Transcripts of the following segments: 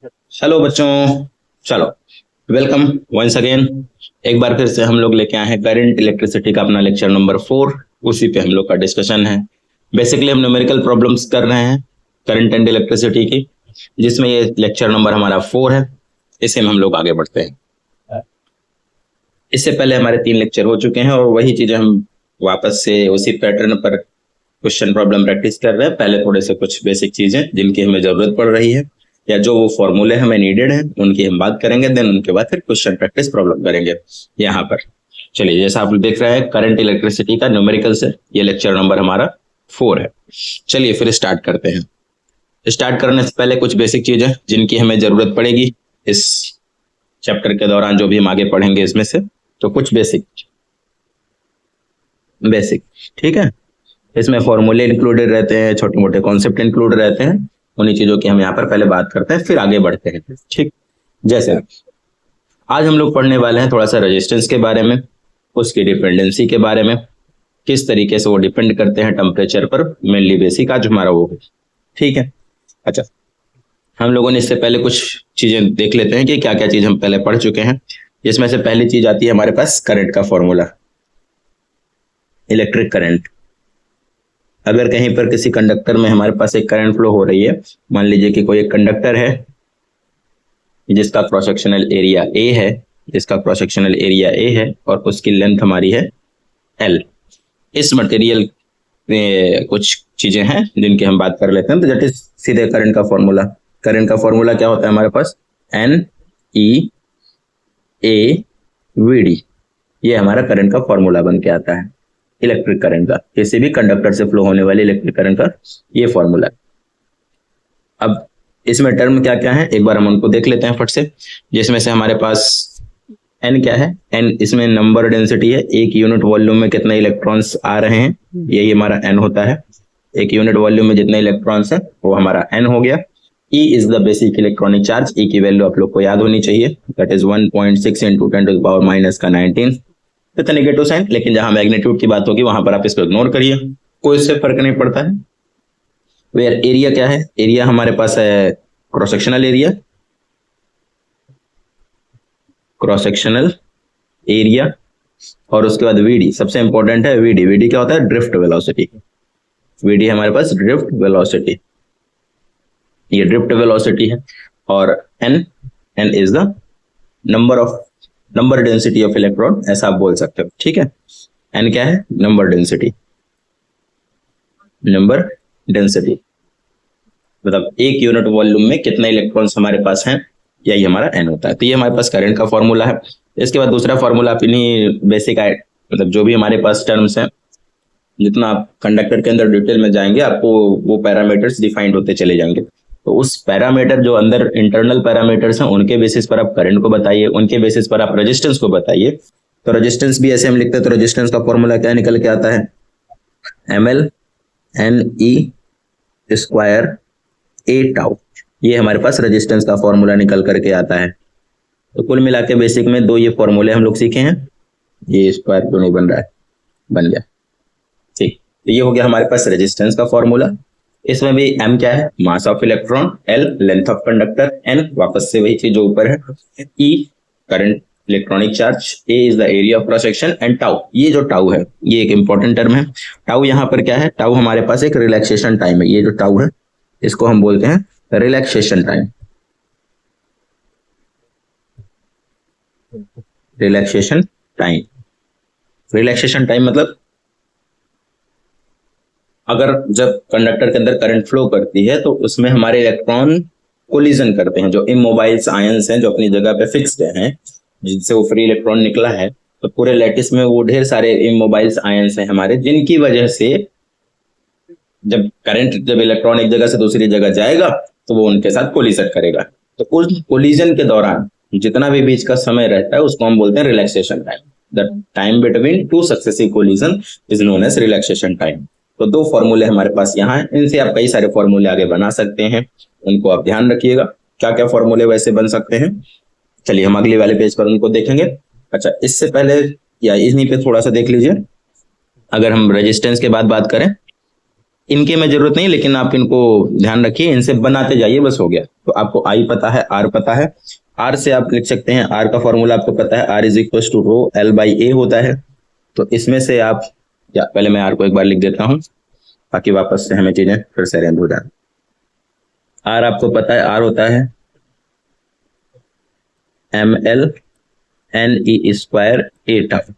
Hello बच्चों, चलो welcome once again. एक बार फिर से हम लोग लेके आए हैं करंट इलेक्ट्रिसिटी का अपना लेक्चर नंबर 4। उसी पे हम लोग का डिस्कशन है। बेसिकली हम न्यूमेरिकल प्रॉब्लम्स कर रहे हैं करंट एंड इलेक्ट्रिसिटी की, जिसमें ये लेक्चर नंबर हमारा 4 है। इसे में हम लोग आगे बढ़ते हैं। इससे पहले हमारे 3 लेक्चर हो चुके हैं और वही चीजें हम वापस से उसी पैटर्न पर क्वेश्चन प्रॉब्लम प्रैक्टिस कर रहे हैं। पहले थोड़े से कुछ बेसिक चीजें जिनकी हमें जरूरत पड़ रही है या जो वो फॉर्मूले हमें नीडेड है उनकी हम बात करेंगे, देन उनके बाद फिर क्वेश्चन प्रैक्टिस प्रॉब्लम करेंगे यहाँ पर। चलिए, जैसा आप देख रहे हैं करंट इलेक्ट्रिसिटी का न्यूमेरिकल से ये लेक्चर नंबर हमारा 4 है। चलिए फिर स्टार्ट करते हैं। स्टार्ट करने से पहले कुछ बेसिक चीजें जिनकी हमें जरूरत पड़ेगी इस चैप्टर के दौरान, जो भी हम आगे पढ़ेंगे इसमें से, तो कुछ बेसिक ठीक है। इसमें फॉर्मूले इंक्लूडेड रहते हैं, छोटे मोटे कॉन्सेप्ट इंक्लूड रहते हैं। उन्हीं चीजों की हम यहाँ पर पहले बात करते हैं, फिर आगे बढ़ते हैं। ठीक, जैसे आज हम लोग पढ़ने वाले हैं थोड़ा सा रेजिस्टेंस के बारे में, उसकी डिपेंडेंसी के बारे में, किस तरीके से वो डिपेंड करते हैं टेम्परेचर पर, मेनली बेसिक आज हमारा वो है। ठीक है, अच्छा हम लोगों ने इससे पहले कुछ चीजें देख लेते हैं कि क्या क्या चीज हम पहले पढ़ चुके हैं। इसमें से पहली चीज आती है हमारे पास करंट का फॉर्मूला, इलेक्ट्रिक करंट। अगर कहीं पर किसी कंडक्टर में हमारे पास एक करंट फ्लो हो रही है, मान लीजिए कि कोई एक कंडक्टर है जिसका क्रॉस सेक्शनल एरिया ए है, और उसकी लेंथ हमारी है L। इस मटेरियल में कुछ चीजें हैं जिनकी हम बात कर लेते हैं। तो दैट इज सीधे करंट का फॉर्मूला। करंट का फॉर्मूला क्या होता है हमारे पास? NE A VD। ये हमारा करंट का फॉर्मूला बन के आता है, इलेक्ट्रिक करंट का, किसी भी कंडक्टर से फ्लो होने वाले इलेक्ट्रिक करंट का ये फॉर्मूला। अब इसमें टर्म क्या क्या है एक बार हम उनको देख लेते हैं फट से। जिसमें से हमारे पास n क्या है? n इसमें नंबर डेंसिटी है, एक यूनिट वॉल्यूम में कितने इलेक्ट्रॉन्स आ रहे हैं, यही हमारा n होता है। एक यूनिट वॉल्यूम में जितने इलेक्ट्रॉन्स है वो हमारा n हो गया। E is the basic electronic charge. E की वैल्यू आप लोग को याद होनी चाहिए, दैट इज 1.6 इंटू 10⁻⁻⁻⁻⁻⁻⁻⁻⁻⁻⁻⁻⁻⁻⁻⁻⁻⁻⁻⁻⁻⁻⁻⁻⁻⁻⁻⁻⁻⁻⁻⁻⁻⁻⁻⁻⁻⁻⁻⁻⁻⁻⁻⁻⁻⁻⁻⁻ को इससे फर्क नहीं पड़ता है। कोई पड़ता है। वेयर एरिया क्या है? एरिया हमारे पास है क्रॉस सेक्शनल एरिया, और उसके बाद VD सबसे इंपॉर्टेंट है। VD क्या होता है? Drift velocity. VD हमारे पास ड्रिफ्ट वेलोसिटी, ये ड्रिफ्ट वेलोसिटी है। और N is the number density of electron, ऐसा आप बोल सकते हो। ठीक है, N क्या है? नंबर डेंसिटी मतलब एक यूनिट वॉल्यूम में कितने इलेक्ट्रॉन्स हमारे पास हैं, यही हमारा N होता है। तो ये हमारे पास करंट का फॉर्मूला है। इसके बाद दूसरा फॉर्मूला अपनी बेसिक मतलब जो भी हमारे पास टर्म्स हैं, जितना आप कंडक्टर के अंदर डिटेल में जाएंगे आपको वो पैरामीटर्स डिफाइंड होते चले जाएंगे। तो उस पैरामीटर जो अंदर इंटरनल पैरामीटर्स हैं उनके बेसिस पर आप करंट को बताइए, उनके बेसिस पर आप रेजिस्टेंस को बताइए। तो रेजिस्टेंस भी ऐसे हम लिखते हैं। तो रेजिस्टेंस का फॉर्मूला क्या निकल के आता है? ML NE square A tau. ये हमारे पास रेजिस्टेंस का फॉर्मूला निकल करके आता है। तो कुल मिला के बेसिक में 2 ये फॉर्मूले हम लोग सीखे हैं। ये स्क्वायर क्यों नहीं बन रहा है? बन गया। ठीक, तो ये हो गया हमारे पास रेजिस्टेंस का फॉर्मूला। इसमें भी M क्या है? Mass of electron, L length of conductor, N वापस से वही चीज जो ऊपर है, E current electronic charge, A is the area of cross section, and tau. ये जो टाउ है ये एक इंपॉर्टेंट टर्म है। टाउ यहाँ पर क्या है? टाउ हमारे पास एक रिलैक्सेशन टाइम है। ये जो टाउ है इसको हम बोलते हैं रिलैक्सेशन टाइम। रिलैक्सेशन टाइम मतलब अगर जब कंडक्टर के अंदर करंट फ्लो करती है तो उसमें हमारे इलेक्ट्रॉन कोलिजन करते हैं। जो इमोबाइल्स आयंस हैं जो अपनी जगह पे फिक्स्ड हैं, जिनसे वो फ्री इलेक्ट्रॉन निकला है, तो पूरे लैटिस में वो ढेर सारे इमोबाइल्स आयंस हैं हमारे, जिनकी वजह से जब इलेक्ट्रॉन एक जगह से दूसरी जगह जाएगा तो वो उनके साथ कोलिजन करेगा। तो उस कोलिजन के दौरान जितना भी बीच का समय रहता है उसको हम बोलते हैं relaxation time. The time between 2 successive collision is known age relaxation time. तो 2 फॉर्मूले हमारे पास यहाँ हैं। इनसे आप कई सारे फॉर्मूले आगे बना सकते हैं, उनको आप ध्यान रखिएगा क्या क्या फॉर्मूले वैसे बन सकते हैं। चलिए हम अगले वाले पेज पर उनको देखेंगे। अच्छा, इससे पहले या इन्हीं पे थोड़ा सा देख लीजिए। अगर हम रेजिस्टेंस के बाद बात करें इनके में जरूरत नहीं, लेकिन आप इनको ध्यान रखिए, इनसे बनाते जाइए, बस हो गया। तो आपको आई पता है, आर पता है, आर से आप लिख सकते हैं, आर का फॉर्मूला आपको पता है, R is equal to rho L by a होता है। तो इसमें से आप, या पहले मैं आर को एक बार लिख देता हूं ताकि वापस से हमें चीजें फिर से अरेंज हो जाए। आर आपको पता है, आर होता है m l n E square a tau,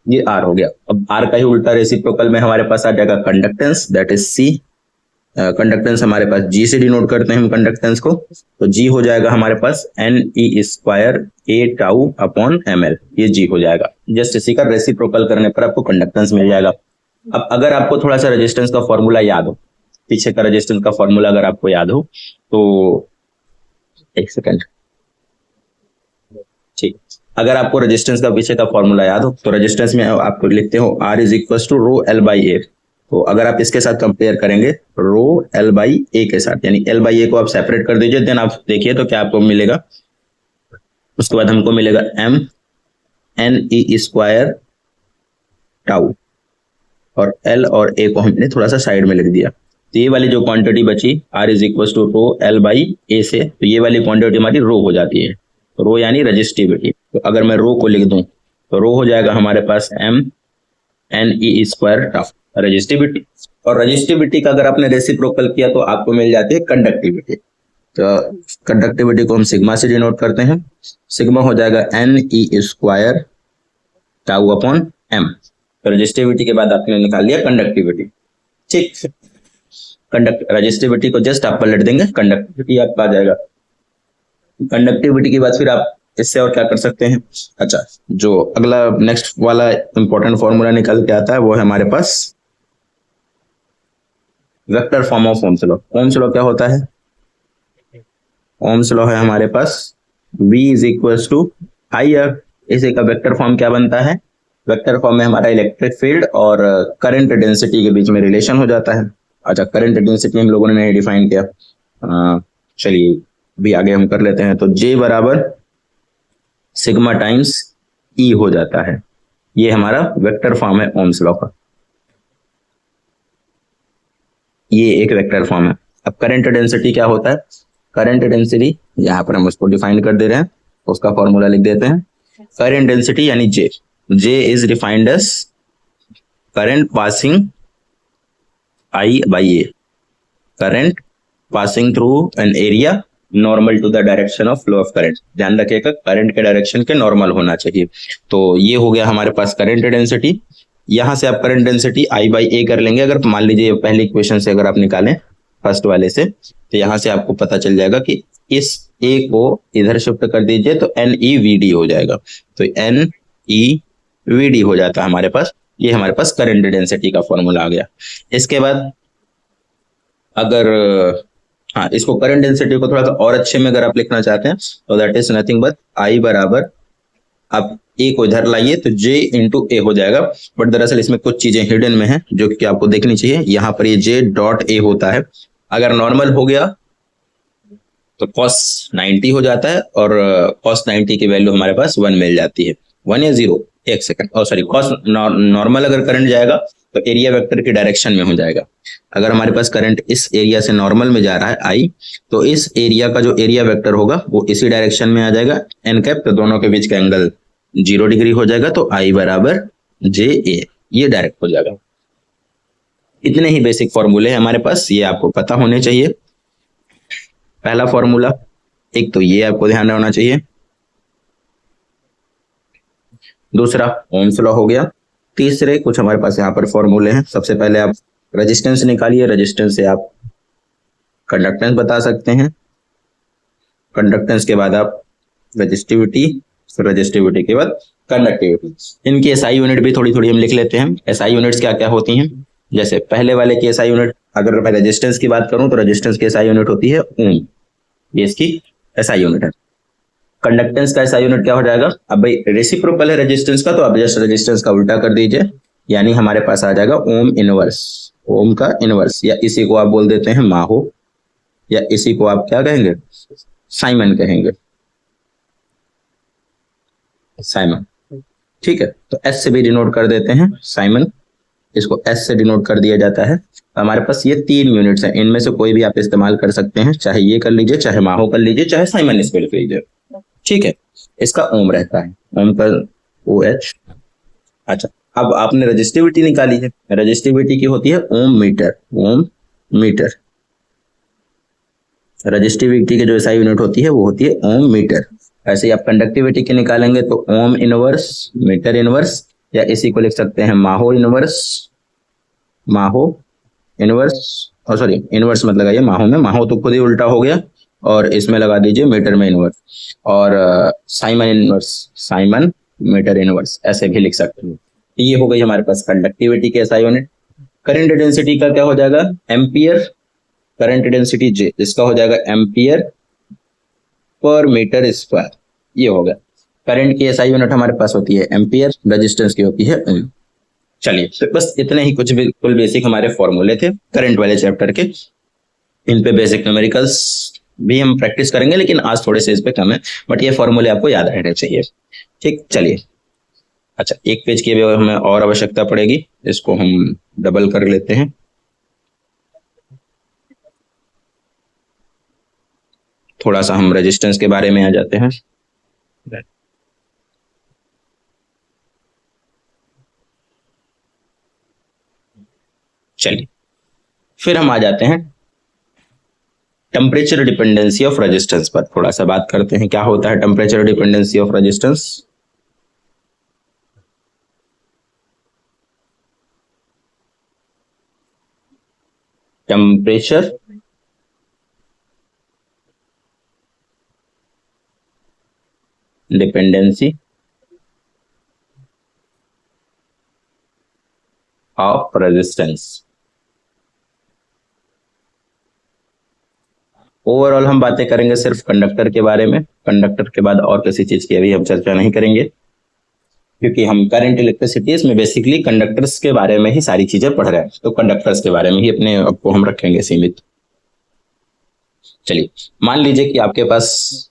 ये आर हो गया। अब आर का ही उल्टा रेसिप्रोकल में हमारे पास आ जाएगा conductance, that is C. Conductance हमारे पास जी से डिनोट करते हैं हम कंडक्टेंस को, तो जी हो जाएगा हमारे पास N E square a tau upon M L, ये जी हो जाएगा। जस्ट इसी का रेसिप्रोकल करने पर आपको कंडक्टेंस मिल जाएगा। अब अगर आपको थोड़ा सा रेजिस्टेंस का फॉर्मूला याद हो, पीछे का रेजिस्टेंस का फॉर्मूला अगर आपको याद हो तो, एक सेकेंड, ठीक, अगर आपको रेजिस्टेंस का पीछे का फॉर्मूला याद हो तो रेजिस्टेंस में आप लिखते हो R is equal to rho L by a. तो अगर आप इसके साथ कंपेयर करेंगे रो एल बाई ए के साथ, यानी एल बाई ए को आप सेपरेट कर दीजिए, देन आप देखिए तो क्या आपको मिलेगा। उसके बाद हमको मिलेगा M N E square tau, और एल और ए को हमने थोड़ा सा साइड में लिख दिया। तो ये वाली जो क्वांटिटी बची are is equal to rho L by A से, तो ये वाली क्वांटिटी हमारी रो हो जाती है। रो यानी रजिस्टिविटी, तो अगर मैं रो को लिख दूं तो रो हो जाएगा हमारे पास m N E square tau resistivity. और रजिस्टिविटी का अगर आपने रेसिप्रोकल किया तो आपको मिल जाती है कंडक्टिविटी। तो कंडक्टिविटी को हम सिग्मा से डिनोट करते हैं, सिग्मा हो जाएगा एन ई स्क्वायर टाउ अपॉन एम। तो रजिस्टिविटी के बाद आपने निकाल लिया कंडक्टिविटी, ठीक। रजिस्टिविटी को जस्ट आप पलट देंगे, कंडक्टिविटी आपका आ जाएगा। कंडक्टिविटी के बाद फिर आप इससे और क्या कर सकते हैं, अच्छा, जो अगला नेक्स्ट वाला इंपॉर्टेंट फॉर्मूला निकल के आता है वो है हमारे पास vector form of ohm's law. Ohm's law क्या होता है, ओम्स लॉ है हमारे पास V is equal to I R. इसी का वेक्टर फॉर्म क्या बनता है, वेक्टर फॉर्म में हमारा इलेक्ट्रिक फील्ड और करंट डेंसिटी के बीच में रिलेशन हो जाता है। अच्छा, करंट डेंसिटी हम लोगों ने नहीं डिफाइन किया, चलिए भी आगे हम कर लेते हैं। तो J बराबर सिग्मा टाइम्स E हो जाता है, ये हमारा वेक्टर फॉर्म है ओम्स लॉ का, ये एक वेक्टर फॉर्म है। अब करंट डेंसिटी क्या होता है, करंट डेंसिटी यहाँ पर हम उसको डिफाइन कर दे रहे हैं, उसका फॉर्मूला लिख देते हैं। करंट डेंसिटी यानी J, J is defined as current passing I by A, current passing through an area normal to the direction of flow of current. ध्यान रखिएगा करंट के डायरेक्शन के नॉर्मल होना चाहिए। तो ये हो गया हमारे पास करंट डेंसिटी। यहाँ से आप करंट डेंसिटी I बाई ए कर लेंगे। अगर मान लीजिए पहले इक्वेशन से अगर आप निकालें फर्स्ट वाले से, तो यहाँ से आपको पता चल जाएगा कि इस A को इधर शिफ्ट कर दीजिए तो NEVD हो जाएगा। तो NEVD हो जाता है हमारे पास, ये हमारे पास करंट डेंसिटी का फॉर्मूला आ गया। इसके बाद अगर हाँ, इसको करंट डेंसिटी को थोड़ा सा और अच्छे में अगर आप लिखना चाहते हैं तो that is nothing but I बराबर, आप ए को इधर लाइए तो J इंटू ए हो जाएगा। बट दरअसल इसमें कुछ चीजें हिडन में है जो कि आपको देखनी चाहिए। यहाँ पर ये J डॉट ए होता है, अगर नॉर्मल हो गया तो cos 90 हो जाता है, और cos 90 की वैल्यू हमारे पास 1 मिल जाती है, 1 या 0, एक सेकंड, और सॉरी, cos नॉर्मल अगर करंट जाएगा तो एरिया वेक्टर की डायरेक्शन में हो जाएगा। अगर हमारे पास करंट इस एरिया से नॉर्मल में जा रहा है I, तो इस एरिया का जो एरिया वेक्टर होगा वो इसी डायरेक्शन में आ जाएगा n कैप, तो दोनों के बीच का एंगल 0 डिग्री हो जाएगा। तो I बराबर JA, ये डायरेक्ट हो जाएगा। इतने ही बेसिक फॉर्मूले हैं हमारे पास, ये आपको पता होने चाहिए। पहला फॉर्मूला एक तो ये आपको ध्यान रखना चाहिए, दूसरा ओम्स लॉ हो गया, तीसरे कुछ हमारे पास यहाँ पर फॉर्मूले हैं। सबसे पहले आप रेजिस्टेंस निकालिए, रेजिस्टेंस से आप कंडक्टेंस बता सकते हैं, कंडक्टेंस के बाद आप रजिस्टिविटी, रजिस्टिविटी के बाद कंडक्टिविटी। इनकी SI यूनिट भी थोड़ी थोड़ी हम लिख लेते हैं। SI यूनिट्स क्या क्या होती हैं, जैसे पहले वाले की SI यूनिट, अगर मैं रेजिस्टेंस की बात करूं तो रेजिस्टेंस की SI यूनिट होती है ओम, ये इसकी SI यूनिट है। कंडक्टेंस का SI यूनिट क्या हो जाएगा, अब भाई रेसिप्रोकल है रेजिस्टेंस का, तो आप जस्ट रेजिस्टेंस का उल्टा कर दीजिए, यानी हमारे पास आ जाएगा ओम इनवर्स, ओम का इनवर्स, या इसी को आप बोल देते हैं माहो, या इसी को आप क्या कहेंगे, साइमन कहेंगे, साइमन, ठीक है। तो S से भी डिनोट कर देते हैं साइमन, इसको एस से डिनोट कर दिया जाता है। हमारे पास ये 3 यूनिट्स हैं, इनमें से कोई भी आप इस्तेमाल कर सकते हैं, चाहे ये कर लीजिए, चाहे माहो कर लीजिए, चाहे साइमन स्क्वेयर कर लीजिए। ठीक है, इसका ओम रहता है, ओम पर OH। अच्छा, अब आपने रजिस्टिविटी निकाली है, रजिस्टिविटी की होती है ओम मीटर, ओम मीटर। रजिस्टिविटी की जो SI यूनिट होती है वो होती है ओम मीटर। ऐसे ही आप कंडक्टिविटी की निकालेंगे तो ओम इनवर्स मीटर इनवर्स, या इसी को लिख सकते हैं माहो इनवर्स, माहो इनवर्स, और सॉरी इनवर्स मत लगाइए माहो में, माहो तो खुद ही उल्टा हो गया, और इसमें लगा दीजिए मीटर में इनवर्स, और siemens inverse, siemens metre inverse, ऐसे भी लिख सकते हैं। ये हो गई हमारे पास कंडक्टिविटी के SI यूनिट। करंट डेंसिटी का क्या हो जाएगा, एम्पियर, करंट डेंसिटी J, इसका हो जाएगा एम्पियर पर मीटर स्क्वायर। ये हो गया, करंट की SI यूनिट हमारे पास होती है एम्पियर, रेजिस्टेंस की होती है ओम। चलिए, तो बस इतने ही कुछ बिल्कुल बेसिक हमारे फॉर्मूले थे करंट वाले चैप्टर के। इन पे बेसिक न्यूमेरिकल्स भी हम प्रैक्टिस करेंगे, लेकिन आज थोड़े से इस पे कम है, बट ये फॉर्मूले आपको याद रहने चाहिए। ठीक, चलिए। अच्छा, एक पेज की हमें और आवश्यकता पड़ेगी, इसको हम डबल कर लेते हैं। थोड़ा सा हम रेजिस्टेंस के बारे में आ जाते हैं। चलिए, फिर हम आ जाते हैं टेम्परेचर डिपेंडेंसी ऑफ रेजिस्टेंस पर, थोड़ा सा बात करते हैं क्या होता है temperature dependency of resistance. Temperature dependency of resistance. Overall हम बातें करेंगे सिर्फ कंडक्टर के बारे में, कंडक्टर के बाद और किसी चीज की अभी हम चर्चा नहीं करेंगे, क्योंकि हम करंट इलेक्ट्रिसिटी इसमें बेसिकली कंडक्टर्स के बारे में ही सारी चीजें पढ़ रहे हैं, तो कंडक्टर्स के बारे में ही अपने आपको हम रखेंगे सीमित। चलिए, मान लीजिए कि आपके पास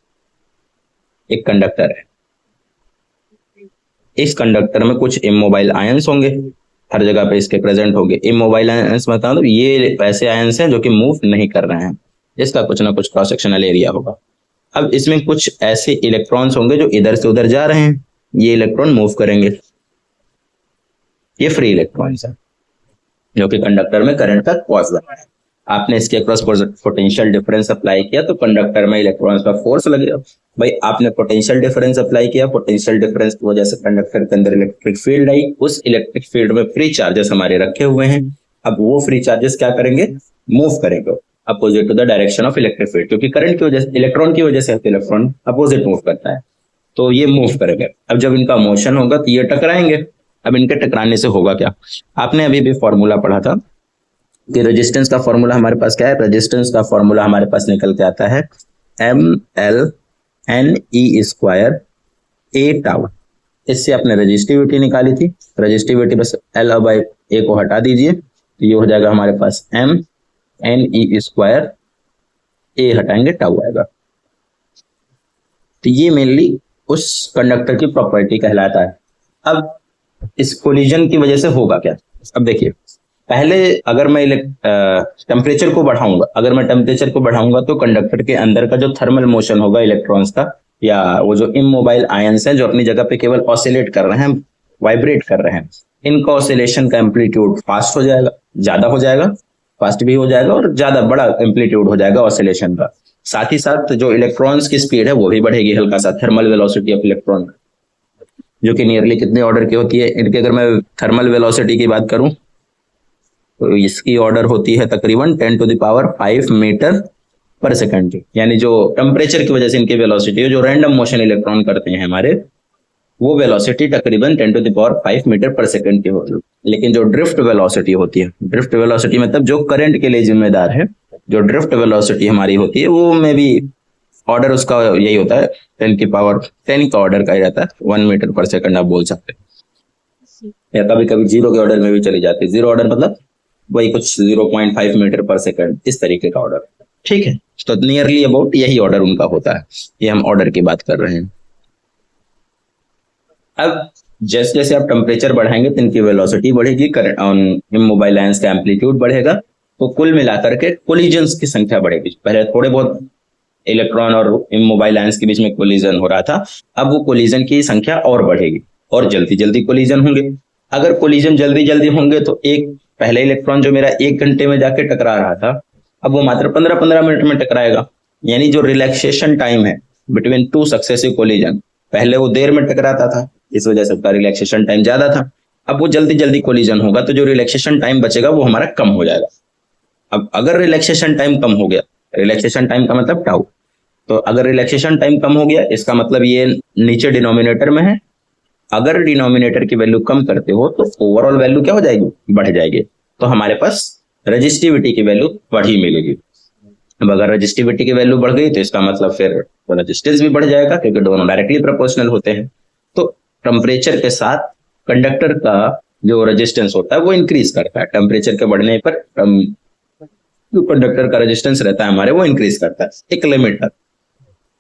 एक कंडक्टर है, इस कंडक्टर में कुछ इमोबाइल आयंस होंगे, हर जगह पे इसके प्रेजेंट होंगे। इमोबाइल आयंस मतलब ये ऐसे आयंस हैं जो कि मूव नहीं कर रहे हैं, इसका कुछ ना कुछ क्रॉस सेक्शनल एरिया होगा। अब इसमें कुछ ऐसे इलेक्ट्रॉन्स होंगे जो इधर से उधर जा रहे हैं, ये इलेक्ट्रॉन मूव करेंगे, ये फ्री इलेक्ट्रॉन्स हैं जो कि कंडक्टर में करंट का कॉज बना है। आपने इसके अक्रॉस पोटेंशियल डिफरेंस अप्लाई किया तो कंडक्टर में इलेक्ट्रॉन्स का फोर्स लगेगा। भाई आपने पोटेंशियल डिफरेंस अप्लाई किया, पोटेंशियल डिफरेंस की वजह से कंडक्टर के अंदर इलेक्ट्रिक फील्ड आई, उस इलेक्ट्रिक फील्ड में फ्री चार्जेस हमारे रखे हुए हैं। अब वो फ्री चार्जेस क्या करेंगे, मूव करेंगे opposite to the direction of electric field, क्योंकि करंट की वजह से, इलेक्ट्रॉन की वजह से इलेक्ट्रॉन अपोजिट मूव करता है, तो ये मूव करेंगे। अब जब इनका मोशन होगा तो ये टकराएंगे। अब इनके टकराने से होगा क्या, आपने अभी भी फॉर्मूला पढ़ा था कि रेजिस्टेंस का फॉर्मूला हमारे पास क्या है, रेजिस्टेंस का फॉर्मूला हमारे पास निकल के आता है ML/NE स्क्वायर A टाउ। इससे आपने रेजिस्टिविटी निकाली थी, रेजिस्टिविटी बस L अब A को हटा दीजिए तो ये हो जाएगा हमारे पास MNE स्क्वायर, A हटाएंगे टाउ आएगा। तो ये मेनली उस कंडक्टर की प्रॉपर्टी कहलाता है। अब इस कोलिजन की वजह से होगा क्या, अब देखिए, पहले अगर मैं टेम्परेचर को बढ़ाऊंगा, अगर मैं टेम्परेचर को बढ़ाऊंगा तो कंडक्टर के अंदर का जो थर्मल मोशन होगा इलेक्ट्रॉन्स का, या वो जो इमोबाइल आयंस हैं जो अपनी जगह पे केवल ऑसिलेट कर रहे हैं, वाइब्रेट कर रहे हैं, इनका ऑसिलेशन का एम्पलीट्यूड फास्ट हो जाएगा, ज्यादा हो जाएगा, फास्ट भी हो जाएगा और ज्यादा बड़ा एम्पलीट्यूड हो जाएगा ऑसिलेशन का। साथ ही साथ जो इलेक्ट्रॉन्स की स्पीड है वो भी बढ़ेगी हल्का सा, थर्मल वेलोसिटी ऑफ इलेक्ट्रॉन जो कि नियरली कितने ऑर्डर की होती है, इनके अगर मैं थर्मल वेलोसिटी की बात करूं तो इसकी ऑर्डर होती है तकरीबन 10⁵ मीटर पर सेकंड की, यानी जो टेम्परेचर की वजह से इनकी वेलोसिटी है, जो रैंडम मोशन इलेक्ट्रॉन करते हैं हमारे, वो वेलोसिटी तकरीबन 10⁵ मीटर पर सेकंड की होती है। लेकिन जो ड्रिफ्ट वेलोसिटी होती है, ड्रिफ्ट वेलोसिटी मतलब जो करंट के लिए जिम्मेदार है, जो ड्रिफ्ट वेलोसिटी हमारी होती है वो में भी ऑर्डर उसका यही होता है 10⁻10 का ऑर्डर का ही रहता है, 1 मीटर पर सेकंड आप बोल सकते हैं, या कभी कभी 0 के ऑर्डर में भी चली जाती है। 0 ऑर्डर मतलब वही कुछ 0.5 मीटर पर सेकंड, इस तरीके का ऑर्डर। ठीक है, तो नियरली अबाउट यही ऑर्डर उनका होता है, ये हम ऑर्डर की बात कर रहे हैं। अब जैसे जैसे आप टेम्परेचर बढ़ाएंगे तो इनकी वेलोसिटी बढ़ेगी, करंट ऑन इमोबाइल आयंस का एम्पलीट्यूड बढ़ेगा, तो कुल मिलाकर के कोलिजन्स की संख्या बढ़ेगी। पहले थोड़े बहुत इलेक्ट्रॉन और इमोबाइल आयंस के बीच में कोलिजन हो रहा था, अब वो कोलिजन की संख्या और बढ़ेगी और जल्दी जल्दी कोलिजन होंगे। अगर कोलिजन जल्दी जल्दी होंगे तो एक पहले इलेक्ट्रॉन जो मेरा 1 घंटे में जाके टकरा रहा था, अब वो मात्र 15-15 मिनट में टकराएगा। यानी जो रिलैक्सेशन टाइम है बिटवीन टू सक्सेसिव कोलिजन, पहले वो देर में टकराता था, इस वजह से उसका रिलैक्सेशन टाइम ज्यादा था। अब वो जल्दी जल्दी कोलिजन होगा तो जो रिलैक्सेशन टाइम बचेगा वो हमारा कम हो जाएगा। अब अगर रिलैक्सेशन टाइम कम हो गया, रिलैक्सेशन टाइम का मतलब टाउ, तो अगर रिलैक्सेशन टाइम कम हो गया इसका मतलब ये नीचे डिनोमिनेटर में है, अगर डिनोमिनेटर की वैल्यू कम करते हो तो ओवरऑल वैल्यू क्या हो जाएगी, बढ़ जाएगी। तो हमारे पास रजिस्टिविटी की वैल्यू बढ़ी मिलेगी। अब अगर रजिस्टिविटी की वैल्यू बढ़ गई तो इसका मतलब फिर रजिस्टेंस भी बढ़ जाएगा, क्योंकि दोनों डायरेक्टली प्रोपोर्शनल होते हैं। तो टेम्परेचर के साथ कंडक्टर का जो रेजिस्टेंस होता है वो इंक्रीज करता है। टेम्परेचर के बढ़ने पर जो कंडक्टर का रेजिस्टेंस रहता है हमारे, वो इंक्रीज करता है एक लिमिट तक।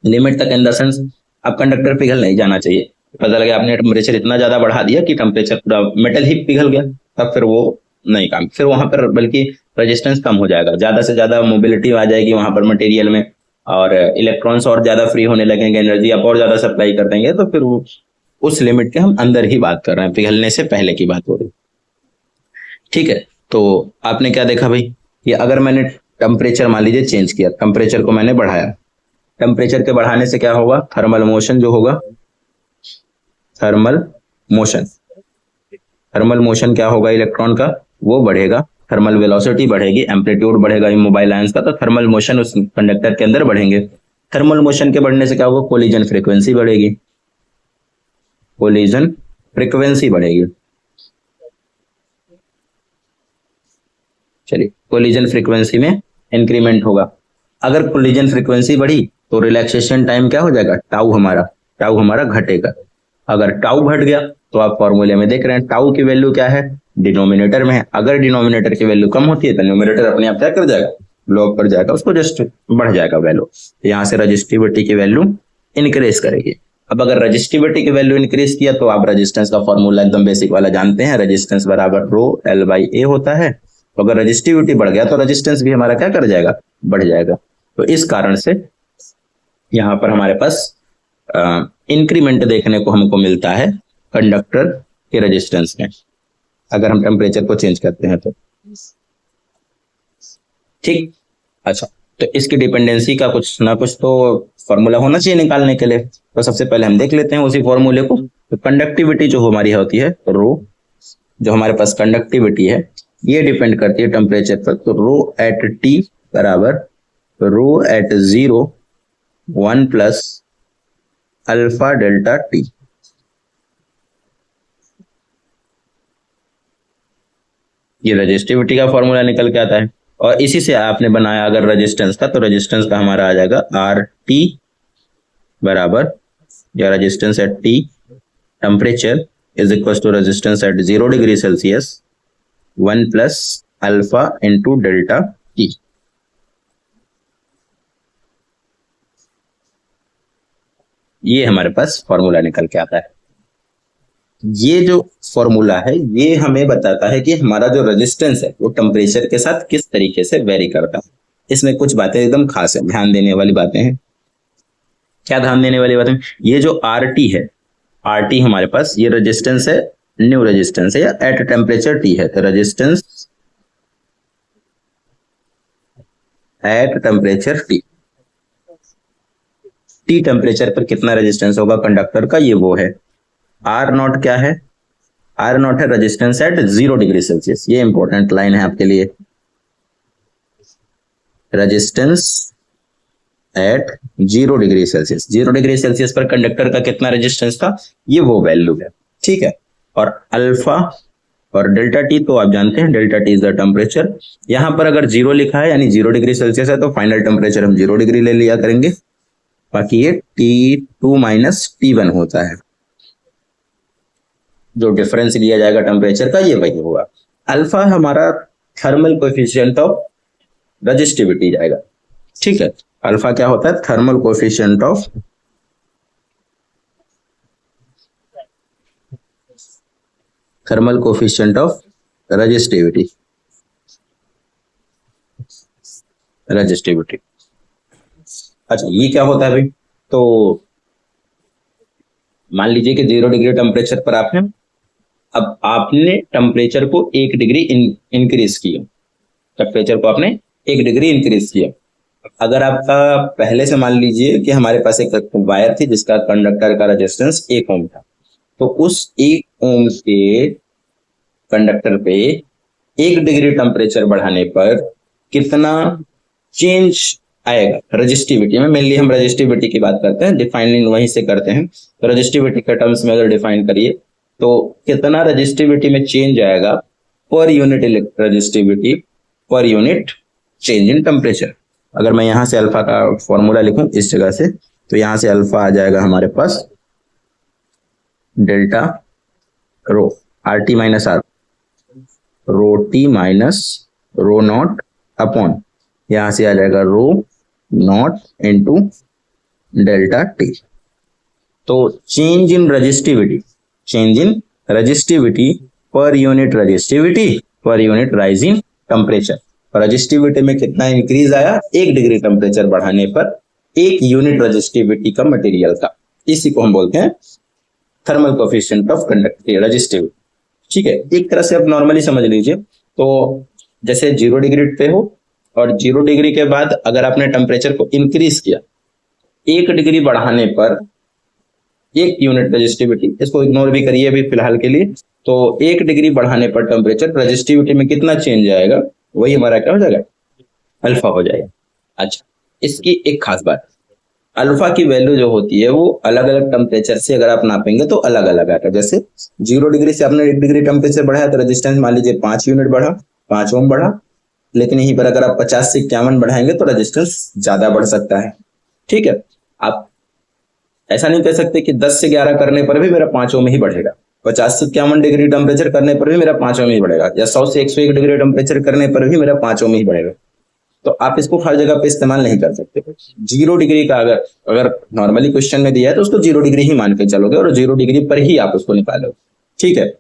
लिमिट तक इन द सेंस अब कंडक्टर पिघल नहीं जाना चाहिए। पता लगे आपने टेम्परेचर इतना ज्यादा बढ़ा दिया कि टेम्परेचर पूरा मेटल ही पिघल गया, तब फिर वो नहीं काम, फिर वहां पर बल्कि रेजिस्टेंस कम हो जाएगा, ज्यादा से ज्यादा मोबिलिटी आ जाएगी वहां पर मटेरियल में, और इलेक्ट्रॉन्स और ज्यादा फ्री होने लगेंगे, एनर्जी आप और ज्यादा सप्लाई कर देंगे। तो फिर वो उस लिमिट के हम अंदर ही बात कर रहे हैं, पिघलने से पहले की बात हो रही। ठीक है, तो आपने क्या देखा भाई, कि अगर मैंने टेम्परेचर मान लीजिए चेंज किया, टेम्परेचर को मैंने बढ़ाया, टेम्परेचर के बढ़ाने से क्या होगा, थर्मल मोशन जो होगा, थर्मल मोशन, थर्मल मोशन क्या होगा इलेक्ट्रॉन का, वो बढ़ेगा, थर्मल वेलोसिटी बढ़ेगी, एम्पलीट्यूड बढ़ेगा इमोबाइल आयंस का, तो थर्मल मोशन उस कंडक्टर के अंदर बढ़ेंगे। थर्मल मोशन के बढ़ने से क्या होगा, कोलिजन फ्रीक्वेंसी बढ़ेगी, कोलिजन फ्रीक्वेंसी बढ़ेगी। चलिए, कोलिजन फ्रीक्वेंसी में इंक्रीमेंट होगा। अगर कोलिजन फ्रीक्वेंसी बढ़ी तो रिलैक्सेशन टाइम क्या हो जाएगा, टाउ हमारा घटेगा। अगर टाउ घट गया तो आप फॉर्मूले में देख रहे हैं टाउ की वैल्यू क्या है, डिनोमिनेटर में है। अगर डिनोमिनेटर की वैल्यू कम होती है तो न्यूमिनेटर अपने आप क्या कर जाएगा, लॉग कर जाएगा, उसको जस्ट बढ़ जाएगा वैल्यू। यहाँ से रजिस्टिविटी की वैल्यू इंक्रीज करेगी। अब अगर रजिस्टिविटी की वैल्यू इंक्रीज किया तो आप रेजिस्टेंस का फॉर्मूला एकदम बेसिक वाला जानते हैं, रेजिस्टेंस बराबर रो एल बाई ए होता है। तो अगर रजिस्टिविटी बढ़ गया तो रेजिस्टेंस भी हमारा क्या कर जाएगा, बढ़ जाएगा। तो इस कारण से यहाँ पर हमारे पास इंक्रीमेंट देखने को हमको मिलता है कंडक्टर के रेजिस्टेंस में, अगर हम टेम्परेचर को चेंज करते हैं तो। ठीक, अच्छा, तो इसकी डिपेंडेंसी का कुछ ना कुछ तो फॉर्मूला होना चाहिए निकालने के लिए। तो सबसे पहले हम देख लेते हैं उसी फॉर्मूले को। तो कंडक्टिविटी जो हमारी होती है रो, जो हमारे पास कंडक्टिविटी है ये डिपेंड करती है टेम्परेचर पर। तो रो एट टी बराबर rho at 0 1 plus alpha delta T. ये रेजिस्टिविटी का फॉर्मूला निकल के आता है, और इसी से आपने बनाया अगर रेजिस्टेंस का, तो रेजिस्टेंस का हमारा आ जाएगा आर टी बराबर, या resistance at T temperature is equal to resistance at 0 degree Celsius 1 plus alpha into delta T. ये हमारे पास फॉर्मूला निकल के आता है। ये जो फॉर्मूला है ये हमें बताता है कि हमारा जो रेजिस्टेंस है वो टेम्परेचर के साथ किस तरीके से वेरी करता है। इसमें कुछ बातें एकदम खास है, ध्यान देने वाली बातें हैं। क्या ध्यान देने वाली बातें, ये जो आर टी है, आर टी हमारे पास ये रेजिस्टेंस है, न्यू रेजिस्टेंस है, या एट टेम्परेचर टी है। तो resistance at temperature T, T temperature पर कितना रेजिस्टेंस होगा कंडक्टर का, ये वो है। आर नॉट क्या है, आर नॉट है रेजिस्टेंस एट 0 डिग्री सेल्सियस। ये इंपॉर्टेंट लाइन है आपके लिए, resistance at 0 degree Celsius. 0 degree Celsius पर कंडक्टर का कितना रेजिस्टेंस था, ये वो वैल्यू है। ठीक है, और अल्फा और डेल्टा टी तो आप जानते हैं, delta T is the temperature. यहां पर अगर 0 लिखा है यानी 0 डिग्री सेल्सियस है तो फाइनल टेम्परेचर हम 0 डिग्री ले लिया करेंगे, बाकी ये T2 माइनस T1 होता है। जो डिफरेंस लिया जाएगा टेम्परेचर का ये वही होगा। अल्फा हमारा थर्मल कोएफिशिएंट ऑफ रेजिस्टिविटी जाएगा। ठीक है, अल्फा क्या होता है, thermal coefficient of thermal coefficient of resistivity. अच्छा, ये क्या होता है भाई? तो मान लीजिए कि 0 डिग्री टेम्परेचर पर आप हैं। अब आपने टेम्परेचर को 1 डिग्री इंक्रीज किया, टेम्परेचर को आपने 1 डिग्री इंक्रीज किया। अगर आपका पहले से मान लीजिए कि हमारे पास एक वायर थी जिसका कंडक्टर का रेजिस्टेंस 1 ओम था, तो उस 1 ओम के कंडक्टर पे 1 डिग्री टेम्परेचर बढ़ाने पर कितना चेंज आएगा रेजिस्टिविटी में? मेनली हम रेजिस्टिविटी की बात करते हैं, डिफाइनिंग वहीं से करते हैं। तो रेजिस्टिविटी के टर्म्स में अगर डिफाइन करिए तो कितना रेजिस्टिविटी में चेंज आएगा per unit resistivity per unit change in temperature. अगर मैं यहां से अल्फा का फॉर्मूला लिखूं इस जगह से, तो यहां से अल्फा आ जाएगा हमारे पास delta rho R t minus R, rho t minus rho naught upon, यहां से आ जाएगा rho naught into delta T. तो change in resistivity per unit rise in temperature. Resistivity में कितना इंक्रीज आया 1 डिग्री टेम्परेचर बढ़ाने पर 1 यूनिट रेजिस्टिविटी का मटेरियल का। इसी को हम बोलते हैं thermal coefficient of conductivity, resistivity. ठीक है, एक तरह से आप नॉर्मली समझ लीजिए। तो जैसे 0 डिग्री पे हो और 0 डिग्री के बाद अगर आपने टेम्परेचर को इंक्रीज किया 1 डिग्री बढ़ाने पर 1 यूनिट रेजिस्टिविटी, इसको इग्नोर भी करिए अभी फिलहाल के लिए। तो 1 डिग्री बढ़ाने पर टेम्परेचर रेजिस्टिविटी में कितना चेंज आएगा, वही हमारा क्या हो जाएगा, अल्फा हो जाएगा। अच्छा, इसकी एक खास बात, अल्फा की वैल्यू जो होती है वो अलग अलग टेम्परेचर से अगर आप नापेंगे तो अलग अलग आएगा। जैसे 0 डिग्री से आपने 1 डिग्री टेम्परेचर बढ़ाया तो रेजिस्टेंस मान लीजिए 5 यूनिट बढ़ा, 5 ओम बढ़ा। लेकिन यहीं पर अगर आप 50 से 51 बढ़ाएंगे तो रेजिस्टेंस ज्यादा बढ़ सकता है। ठीक है, आप ऐसा नहीं कह सकते कि 10 से 11 करने पर भी मेरा 5 ओम ही बढ़ेगा, 50 से 51 डिग्री टेम्परेचर करने पर भी मेरा 5 ओम ही बढ़ेगा, या 100 से 101 डिग्री टेम्परेचर करने पर भी मेरा 5 ओम ही बढ़ेगा। तो आप इसको हर जगह पे इस्तेमाल नहीं कर सकते। 0 डिग्री का अगर नॉर्मली क्वेश्चन में दिया है तो उसको 0 डिग्री ही मान के चलोगे और 0 डिग्री पर ही आप उसको निकालोगे। ठीक है।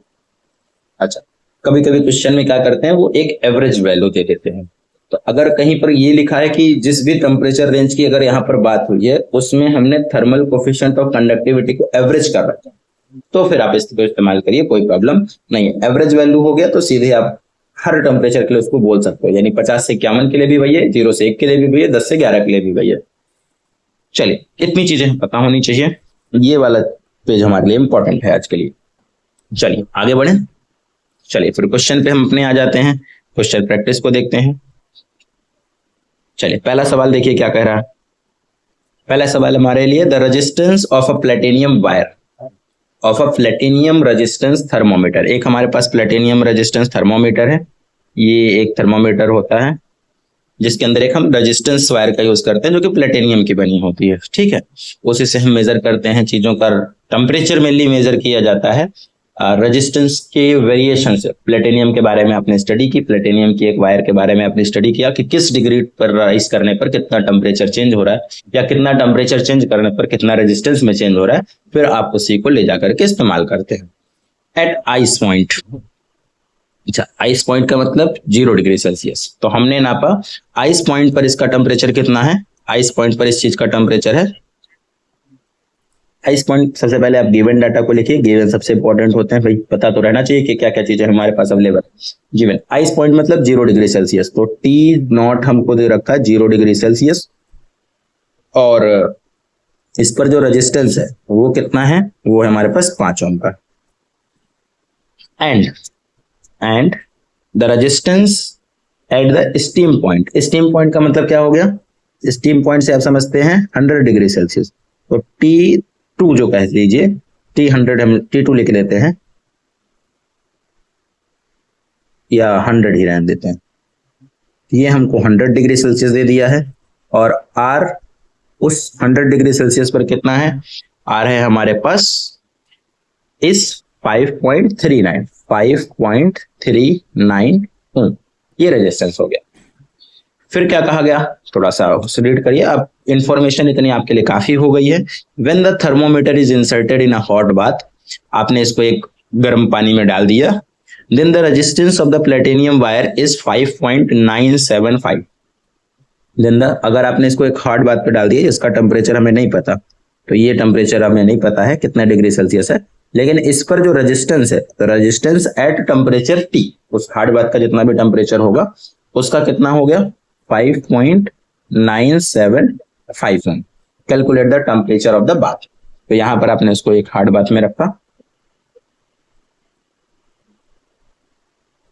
अच्छा, कभी कभी क्वेश्चन में क्या करते हैं, वो एक एवरेज वैल्यू दे देते हैं। तो अगर कहीं पर ये लिखा है कि जिस भी टेम्परेचर रेंज की अगर यहाँ पर बात हुई है उसमें हमने थर्मल कोफिशिएंट ऑफ कंडक्टिविटी को एवरेज कर रखा है, तो फिर आप इसको इस्तेमाल करिए, कोई प्रॉब्लम नहीं है। एवरेज वैल्यू हो गया तो सीधे आप हर टेम्परेचर के लिए उसको बोल सकते हो, यानी 50 से 51 के लिए भी वही है, 0 से 1 के लिए भी वही है, 10 से 11 के लिए भी वही है। चलिए, इतनी चीजें पता होनी चाहिए। ये वाला पेज हमारे लिए इंपॉर्टेंट है आज के लिए। चलिए आगे बढ़े। चलिए फिर क्वेश्चन पे हम अपने आ जाते हैं, क्वेश्चन प्रैक्टिस को देखते हैं। चलिए पहला सवाल देखिए क्या कह रहा है। पहला सवाल हमारे लिए, the resistance of a platinum wire of a platinum resistance thermometer. एक हमारे पास प्लेटिनियम रेजिस्टेंस थर्मोमीटर है। ये एक थर्मोमीटर होता है जिसके अंदर एक हम रेजिस्टेंस वायर का यूज करते हैं जो कि प्लेटिनियम की बनी होती है। ठीक है, उसी से हम मेजर करते हैं चीजों का टेम्परेचर मेनली मेजर किया जाता है। रेजिस्टेंस के वेरिएशन से प्लेटिनियम के बारे में आपने स्टडी की, प्लेटिनियम की एक वायर के बारे में आपने स्टडी किया कि किस डिग्री पर राइज करने पर कितना टेम्परेचर चेंज हो रहा है, या कितना टेम्परेचर चेंज करने पर कितना रेजिस्टेंस में चेंज हो रहा है। फिर आप उसी को ले जाकर के इस्तेमाल करते हैं एट आइस पॉइंट। अच्छा, आइस पॉइंट का मतलब 0 डिग्री सेल्सियस। तो हमने नापा आइस पॉइंट पर इसका टेम्परेचर कितना है। आइस पॉइंट पर इस चीज का टेम्परेचर है, आइस पॉइंट। सबसे पहले आप गिवन डाटा को लिखिए, गिवन सबसे इंपॉर्टेंट होते हैं भाई, पता तो रहना चाहिए कि क्या क्या चीजें हमारे पास अवेलेबल। गिवन आइस पॉइंट मतलब 0 डिग्री सेल्सियस, तो टी नॉट हमको दे रखा है 0 डिग्री सेल्सियस, और इस पर जो रेजिस्टेंस है वो कितना है, वो है हमारे पास 5 ओम का। And the resistance at the steam point. Steam point का मतलब क्या हो गया, स्टीम पॉइंट से आप समझते हैं 100 डिग्री सेल्सियस, तो T2 जो कह लीजिए, T100 हम T2 लिख लेते हैं, या 100 ही रहने देते हैं। ये हमको 100 डिग्री सेल्सियस दे दिया है, और R उस 100 डिग्री सेल्सियस पर कितना है, R है हमारे पास इस 5.39 ओम। ये रेजिस्टेंस हो गया। फिर क्या कहा गया, थोड़ा सा रीड करिए आप, इंफॉर्मेशन इतनी आपके लिए काफी हो गई है। When the thermometer is inserted in a hot bath, आपने इसको एक गर्म पानी में डाल दिया, then the resistance of the platinum wire is 5.975। Then अगर आपने इसको एक हार्ड बात पे डाल दिया, इसका टेम्परेचर हमें नहीं पता, तो ये टेम्परेचर हमें नहीं पता है कितना डिग्री सेल्सियस है, लेकिन इस पर जो रेजिस्टेंस है, तो रेजिस्टेंस एट टेम्परेचर T, उस हार्ड बात का जितना भी टेम्परेचर होगा उसका कितना हो गया 5.975। Calculate the temperature of the bath. तो यहां पर आपने इसको एक हार्ड बात में रखा,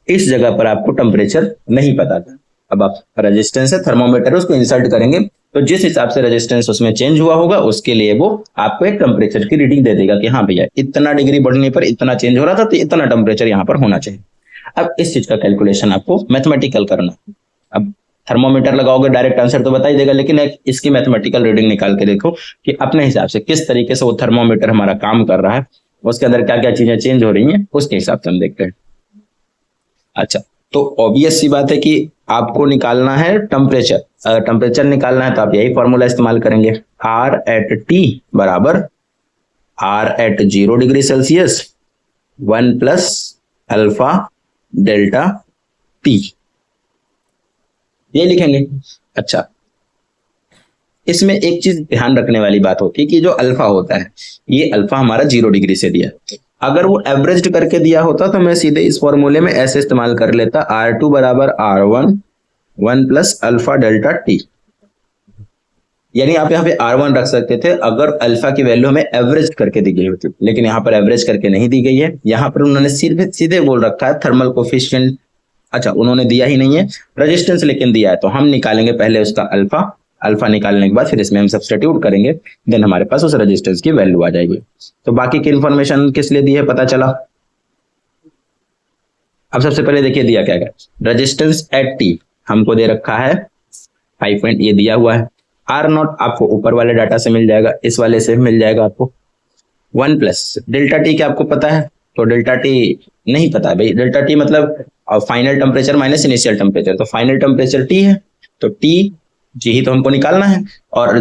इस जगह पर आपको टेम्परेचर नहीं पता था। अब आप रेजिस्टेंस है, थर्मोमीटर उसको इंसर्ट करेंगे, तो जिस हिसाब से रेजिस्टेंस उसमें चेंज हुआ होगा उसके लिए वो आपको एक टेम्परेचर की रीडिंग दे देगा कि हाँ भैया इतना डिग्री बढ़ने पर इतना चेंज हो रहा था, तो इतना टेम्परेचर यहाँ पर होना चाहिए। अब इस चीज का कैलकुलेशन आपको मैथमेटिकल करना। अब थर्मोमीटर लगाओगे डायरेक्ट आंसर तो बता ही देगा, लेकिन इसकी मैथमेटिकल रीडिंग निकाल के देखो कि अपने हिसाब से किस तरीके से वो थर्मोमीटर हमारा काम कर रहा है, उसके अंदर क्या क्या चीजें चेंज हो रही हैं, उसके हिसाब से हम देखते हैं। अच्छा, तो ऑब्वियस सी बात है कि आपको निकालना है टेम्परेचर। अगर टेम्परेचर निकालना है तो आप यही फॉर्मूला इस्तेमाल करेंगे, R एट T बराबर R at 0 degree Celsius 1 plus alpha delta T, ये लिखेंगे। अच्छा, इसमें एक चीज ध्यान रखने वाली बात होती है कि जो अल्फा होता है, ये अल्फा हमारा 0 डिग्री से दिया है। अगर वो एवरेज करके दिया होता तो मैं सीधे इस फॉर्मूले में ऐसे इस्तेमाल कर लेता, R2 बराबर R1 1 plus alpha delta T, यानी आप यहाँ पे R1 रख सकते थे अगर अल्फा की वैल्यू हमें एवरेज करके दी गई होती, लेकिन यहाँ पर एवरेज करके नहीं दी गई है। यहाँ पर उन्होंने सीधे सीधे बोल रखा है थर्मल कोफिशिएंट। अच्छा, उन्होंने दिया ही नहीं है रेजिस्टेंस, लेकिन दिया है, तो हम निकालेंगे पहले उसका अल्फा। अल्फा निकालने के बाद फिर इसमें हम सब्स्टिट्यूट करेंगे, देन हमारे पास उस रेजिस्टेंस की वैल्यू आ जाएगी। तो बाकी की इंफॉर्मेशन किस लिए दी है पता चला। अब सबसे पहले देखिए दिया क्या है, रेजिस्टेंस एट T हमको दे रखा है 5 पॉइंट, ये दिया हुआ है। R0 आपको ऊपर वाले डाटा से मिल जाएगा, इस वाले से मिल जाएगा आपको 1 प्लस डेल्टा T, क्या आपको पता है? तो डेल्टा T नहीं पता है भाई, डेल्टा T मतलब final temperature minus initial temperature, तो फाइनल टेम्परेचर T है, तो T जी ही तो हमको निकालना है, और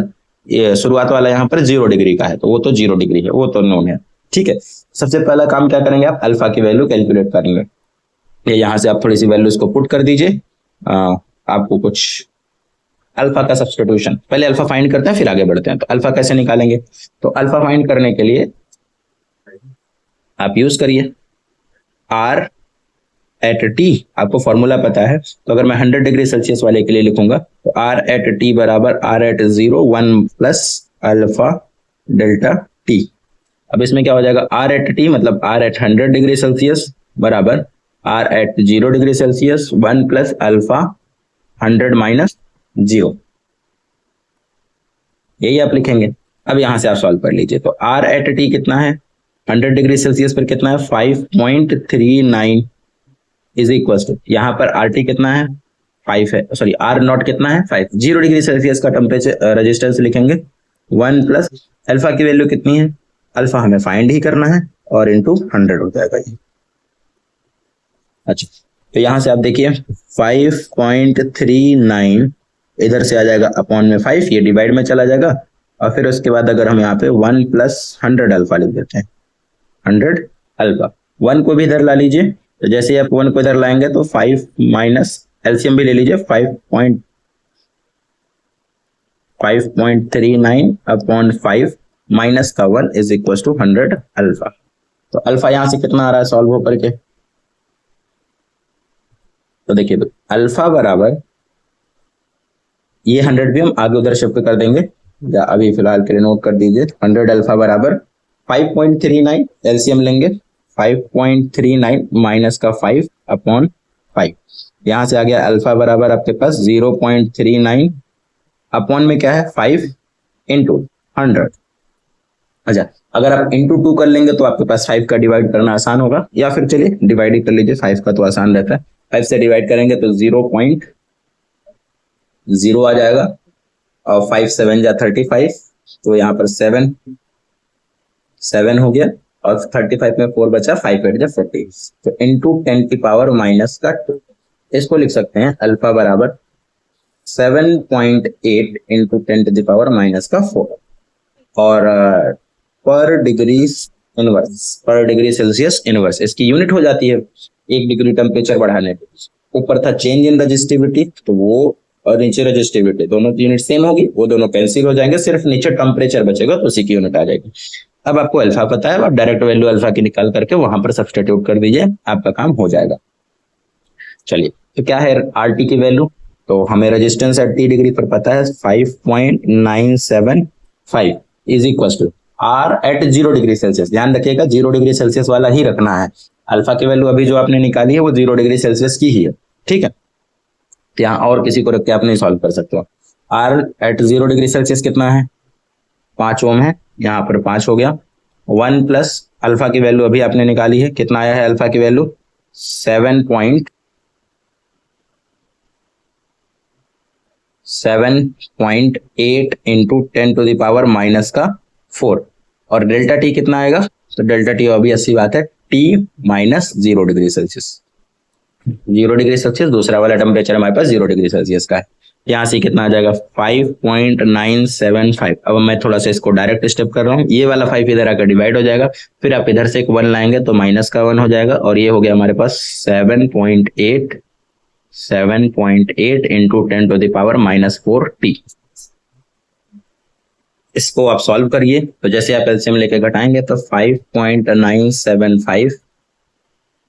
शुरुआत वाला यहाँ पर 0 डिग्री का है, तो वो तो 0 डिग्री है, वो तो नोन है। ठीक है, सबसे पहला काम क्या करेंगे, आप अल्फा की वैल्यू कैलकुलेट करेंगे। ये यहाँ से आप थोड़ी सी वैल्यूज को पुट कर दीजिए, आपको कुछ अल्फा का सब्स्टिट्यूशन, पहले अल्फा फाइंड करते हैं फिर आगे बढ़ते हैं। तो अल्फा कैसे निकालेंगे, तो अल्फा फाइंड करने के लिए आप यूज करिए R एट T, आपको फॉर्मूला पता है, तो अगर मैं 100 डिग्री सेल्सियस वाले के लिए लिखूंगा तो R एट T बराबर R at 0 1 plus alpha delta T। अब इसमें क्या हो जाएगा, R एट T मतलब R एट 100 डिग्री सेल्सियस बराबर R at 0 degree Celsius 1 plus alpha 100 minus 0, यही आप लिखेंगे। अब यहां से आप सॉल्व कर लीजिए, तो R एट T कितना है, 100 डिग्री सेल्सियस पर कितना है 5.39 इज इक्वल टू, यहाँ पर RT कितना है 5 है, सॉरी R0 कितना है 5, 0 डिग्री सेल्सियस का टेम्परेचर रेजिस्टेंस लिखेंगे 1 प्लस अल्फा की वैल्यू कितनी है, अल्फा हमें फाइंड ही करना है, और इंटू 100 हो जाएगा ये। अच्छा, तो यहां से आप देखिए 5.39 इधर से आ जाएगा अपॉन में 5, ये डिवाइड में चला जाएगा, और फिर उसके बाद अगर हम यहाँ पे 1 प्लस 100 अल्फा लिख देते हैं, 100 अल्फा, 1 को भी इधर ला लीजिए, तो जैसे ही आप 1 को इधर लाएंगे तो 5 माइनस एलसीएम भी ले लीजिए, 5.39 अपॉन 5 माइनस का 1 इज इक्वल टू 100 अल्फा। तो अल्फा यहां से कितना आ रहा है सॉल्व होकर के, तो देखिए अल्फा बराबर ये 100 भी हम आगे उधर शिफ्ट कर देंगे, या अभी फिलहाल के लिए नोट कर दीजिए, 100 अल्फा बराबर 5.39 एलसीएम लेंगे, 5.39 माइनस का 5 अपॉन 5, यहां से आ गया अल्फा बराबर आपके पास 0.39 अपॉन में क्या है 5 इंटू 100। अच्छा, अगर आप इंटू 2 कर लेंगे तो आपके पास 5 का डिवाइड करना आसान होगा, या फिर चलिए डिवाइड ही कर लीजिए, 5 का तो आसान रहता है, 5 से डिवाइड करेंगे तो 0.0 आ जाएगा, और 5 7 जा 35, तो यहाँ पर 7 हो गया, और 35 में 4 बचा, 5 8 जा 40, तो इंटू 10 की पावर माइनस का 2, इसको लिख सकते हैं अल्फा बराबर 7.8 into 10 to the power minus का 4, और per degree inverse, per degree Celsius inverse, इसकी यूनिट हो जाती है 1 डिग्री टेम्परेचर बढ़ाने पे। ऊपर था चेंज इन रजिस्टिविटी, तो वो और नीचे रजिस्टिविटी, दोनों की यूनिट सेम होगी, वो दोनों कैंसिल हो जाएंगे, सिर्फ नीचे टेम्परेचर बचेगा तो उसी की यूनिट आ जाएगी। अब आपको अल्फा पता है, आप डायरेक्ट वैल्यू अल्फा की निकाल करके वहां पर सब्सटीट्यूट कर दीजिए, आपका काम हो जाएगा। चलिए, तो क्या है आरटी की वैल्यू, तो हमें रेजिस्टेंस एट टी डिग्री पर पता है 5.975 is equal to R at 0 degree Celsius. ध्यान रखिएगा 0 डिग्री सेल्सियस वाला ही रखना है, अल्फा की वैल्यू अभी जो आपने निकाली है वो 0 डिग्री सेल्सियस की ही है, ठीक है। यहाँ और किसी को रख के आप नहीं सॉल्व कर सकते हो। आर एट 0 डिग्री सेल्सियस कितना है, 5 ओम है, यहाँ पर 5 हो गया। 1 प्लस अल्फा की वैल्यू अभी आपने निकाली है, कितना आया है अल्फा की वैल्यू 7.8 इंटू 10⁻⁻⁴ और डेल्टा टी कितना आएगा, तो डेल्टा टी अभी अस्सी बात है T minus 0 degree Celsius. 0 degree Celsius दूसरा वाला टेम्परेचर हमारे पास 0 डिग्री सेल्सियस का है। यहाँ से कितना आ जाएगा 5.975। अब मैं थोड़ा सा इसको डायरेक्ट स्टेप कर रहा हूँ, ये वाला 5 इधर आकर डिवाइड हो जाएगा, फिर आप इधर से एक 1 लाएंगे तो माइनस का 1 हो जाएगा, और ये हो गया हमारे पास 7.8 इंटू 10⁻⁻⁴ टी। इसको आप सॉल्व करिए, तो जैसे आप एलसीएम लेके घटाएंगे तो 5.975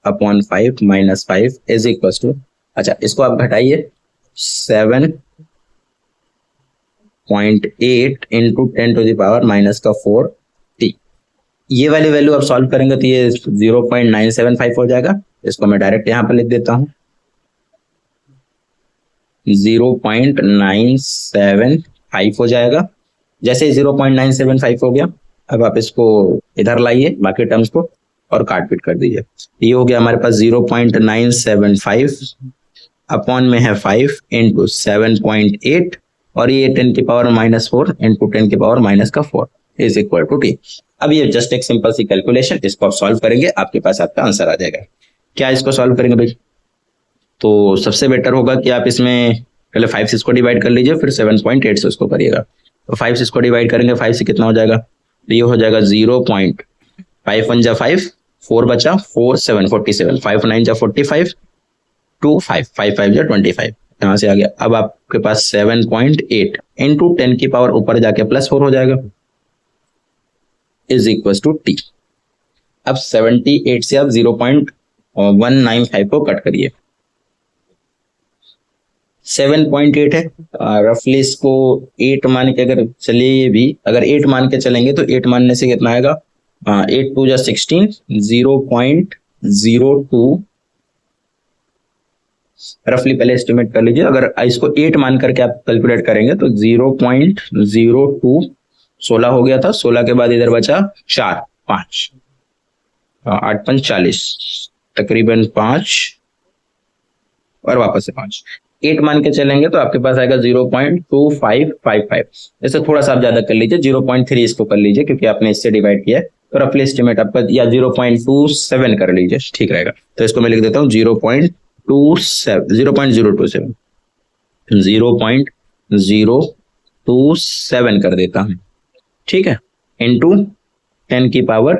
upon 5 minus 5 is equal to, अच्छा इसको आप घटाइए 7.8 इंटू 10⁻⁻⁴ टी। ये वाली वैल्यू आप सॉल्व करेंगे तो ये 0.975 हो जाएगा। इसको मैं डायरेक्ट यहाँ पर लिख देता हूँ 0.975 हो जाएगा। जैसे 0.975 हो गया, अब आप इसको इधर लाइए बाकी टर्म्स को और काट पीट कर दीजिए। ये हो गया हमारे पास 0.975 अपॉन में है 5 इंटू 7.8 और ये 10⁻⁻⁴ into 10⁻⁻⁴ is equal to T. अब ये जस्ट एक सिंपल सी कैलकुलेशन, इसको आप सॉल्व करेंगे आपके पास आपका आंसर आ जाएगा। क्या इसको सॉल्व करेंगे भाई, तो सबसे बेटर होगा कि आप इसमें पहले 5 से इसको डिवाइड कर लीजिए, फिर 7.8 से उसको करिएगा। तो 5 से इसको डिवाइड करेंगे, 5 से कितना हो जाएगा, तो ये हो जाएगा 0.5 1 जा 5, 4 बचा 4 7 47, 5 9 जा 45, 2 5 5 5 जा 25, यहाँ से आ गया। अब आपके पास 7.8 इंटू 10 की पावर ऊपर जाके +4 हो जाएगा इज इक्वल टू टी। अब 78 से आप 0.195 को कट करिए, 7.8 है, रफली इसको 8 मान के अगर चलिए, भी अगर 8 मान के चलेंगे तो 8 मानने से कितना आएगा, 8 2 जा 16, 0.02 रफली पहले एस्टिमेट कर लीजिए। अगर इसको 8 मान करके आप कैलकुलेट करेंगे तो 0.02 16 हो गया था, 16 के बाद इधर बचा 4 5 8 5 40, तकरीबन 5 और वापस से 5, 8 मान के चलेंगे तो आपके पास आएगा 0.2555। जैसे थोड़ा सा आप ज्यादा कर लीजिए, 0.3 इसको कर लीजिए क्योंकि आपने इससे डिवाइड किया है, तो रफली एस्टिमेट आपका, या 0.27 कर लीजिए, ठीक रहेगा। तो इसको मैं लिख देता हूँ 0.027 कर देता हूँ, ठीक है, इंटू 10⁴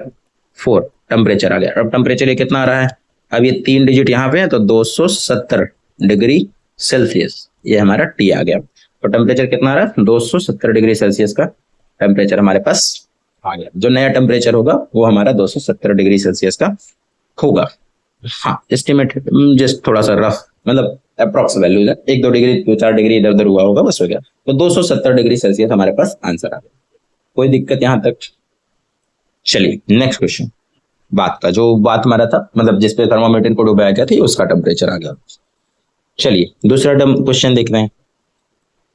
टेम्परेचर आ गया। अब टेम्परेचर ये कितना आ रहा है, अब ये 3 डिजिट यहाँ पे है तो 270 डिग्री सेल्सियस, ये हमारा टी आ गया। तो टेम्परेचर कितना आ रहा है, 270 डिग्री सेल्सियस का टेम्परेचर हमारे पास आ गया। जो नया टेम्परेचर होगा वो हमारा 270 डिग्री सेल्सियस का होगा। हाँ, एस्टिमेट जस्ट थोड़ा सा रफ, मतलब अप्रॉक्स वैल्यू है, 1-2 डिग्री 2-4 डिग्री इधर उधर हुआ होगा, बस हो गया। तो 270 डिग्री सेल्सियस हमारे पास आंसर आ गया। कोई दिक्कत यहाँ तक? चलिए नेक्स्ट क्वेश्चन, बात का जो बात हमारा था, मतलब जिसपे थर्मोमीटर को डुबाया गया था, उसका टेम्परेचर आ गया। चलिए दूसरा क्वेश्चन देख रहे हैं।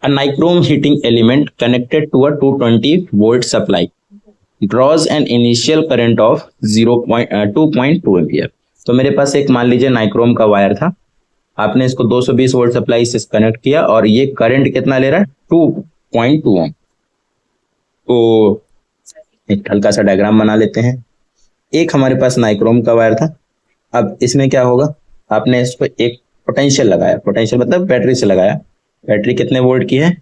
A nichrome heating element connected to a 220 volt supply draws an initial current of 2.2 ampere. तो मेरे पास एक मान लीजिए नाइक्रोम का वायर था, आपने इसको 220 वोल्ट सप्लाई से कनेक्ट किया और ये करंट कितना ले रहा है, 2.2 ओम। तो एक हल्का सा डायग्राम बना लेते हैं। एक हमारे पास नाइक्रोम का वायर था, अब इसमें क्या होगा, आपने इस पर एक पोटेंशियल लगाया, पोटेंशियल मतलब बैटरी से लगाया। बैटरी कितने वोल्ट की है,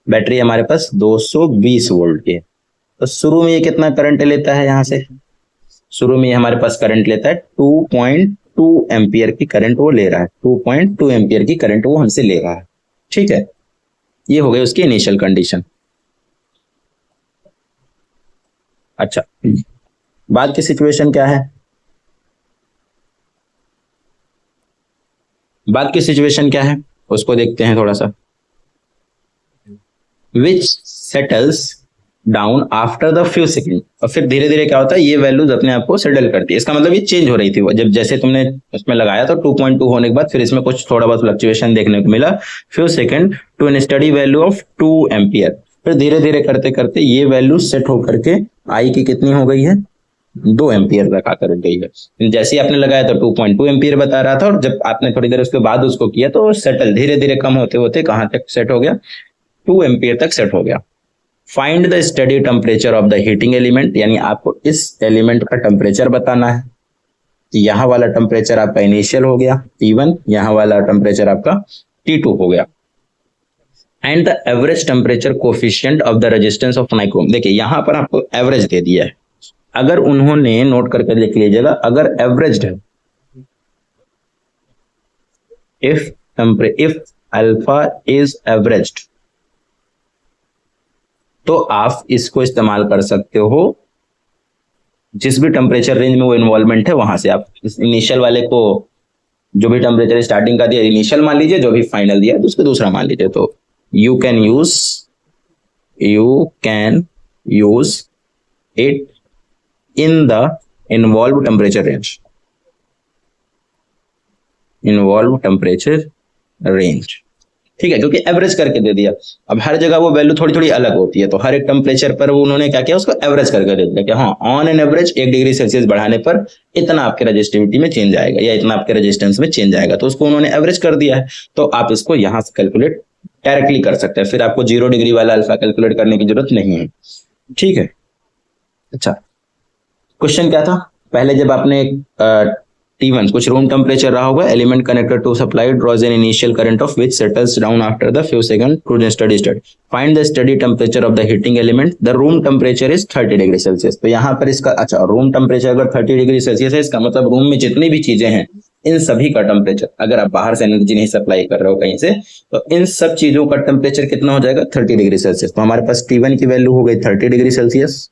बैटरी हमारे पास 220 वोल्ट की है। तो शुरू में ये कितना करंट लेता है, यहाँ से शुरू में ये हमारे पास करंट लेता है 2.2 एम्पियर की करंट वो ले रहा है, 2.2 एम्पियर की करंट वो हमसे ले रहा है। ठीक है, ये हो गई उसकी इनिशियल कंडीशन। अच्छा, बाद की सिचुएशन क्या है, बाद की सिचुएशन क्या है उसको देखते हैं थोड़ा सा। Which settles down after the few second, और फिर धीरे धीरे क्या होता है, ये वैल्यूज अपने आप को सेटल करती है। इसका मतलब ये चेंज हो रही थी, जब जैसे तुमने उसमें लगाया तो 2.2 होने के बाद फिर इसमें कुछ थोड़ा बहुत फ्लक्चुएशन देखने को मिला, few second to an steady value of 2 ampere. फिर धीरे धीरे करते करते ये वैल्यू सेट होकर के आई की कितनी हो गई है, 2 एम्पियर तक आकर गई है। जैसे ही आपने लगाया तो 2.2 एम्पियर बता रहा था, और जब आपने थोड़ी देर उसके बाद उसको किया तो सेटल धीरे धीरे कम होते होते कहाँ तक सेट हो गया, 2 एम्पियर तक सेट हो गया। Find the steady temperature of the heating element, यानी आपको इस एलिमेंट का टेम्परेचर बताना है। यहाँ वाला टेम्परेचर आपका इनिशियल हो गया T1, यहाँ वाला टेम्परेचर आपका T2 हो गया। And the average temperature coefficient of the resistance of nichrome, देखिए यहाँ पर आपको एवरेज दे दिया है। अगर उन्होंने नोट करके लिख लीजिएगा, अगर एवरेज है, इफ अल्फा इज एवरेज्ड, तो आप इसको इस्तेमाल कर सकते हो जिस भी टेम्परेचर रेंज में वो इन्वॉल्वमेंट है वहां से। आप इस इनिशियल वाले को जो भी टेम्परेचर स्टार्टिंग का दिया इनिशियल मान लीजिए, जो भी फाइनल दिया तो उसको दूसरा मान लीजिए। तो you can use it in the involve temperature range, ठीक है, क्योंकि एवरेज करके दे दिया। अब हर जगह वो वैल्यू थोड़ी थोड़ी अलग होती है, तो हर एक टेम्परेचर पर वो उन्होंने क्या किया, उसको एवरेज करके दे दिया कि हाँ on an average 1 degree Celsius बढ़ाने पर इतना आपके रेजिस्टिविटी में चेंज आएगा या इतना आपके रेजिस्टेंस में चेंज आएगा, तो उसको उन्होंने एवरेज कर दिया है। तो आप इसको यहाँ से कैलकुलेट डायरेक्टली कर सकते हैं, फिर आपको 0 डिग्री वाला अल्फा कैलकुलेट करने की जरूरत नहीं है। ठीक है, अच्छा क्वेश्चन क्या था, पहले जब आपने T1 कुछ रूम टेम्परेचर रहा होगा, element connected to supply draws an initial current of which settles down after the few second to steady state. Find the steady temperature of the heating element, the room temperature is 30 degree Celsius. तो यहाँ पर इसका अच्छा room temperature अगर 30 degree Celsius है, इसका मतलब room में जितनी भी चीजें हैं इन सभी का टेम्परेचर, अगर आप बाहर से एनर्जी नहीं सप्लाई कर रहे हो कहीं से, तो इन सब चीजों का टेम्परेचर कितना हो जाएगा, 30 डिग्री सेल्सियस। तो हमारे पास T1 की वैल्यू हो गई 30 डिग्री सेल्सियस,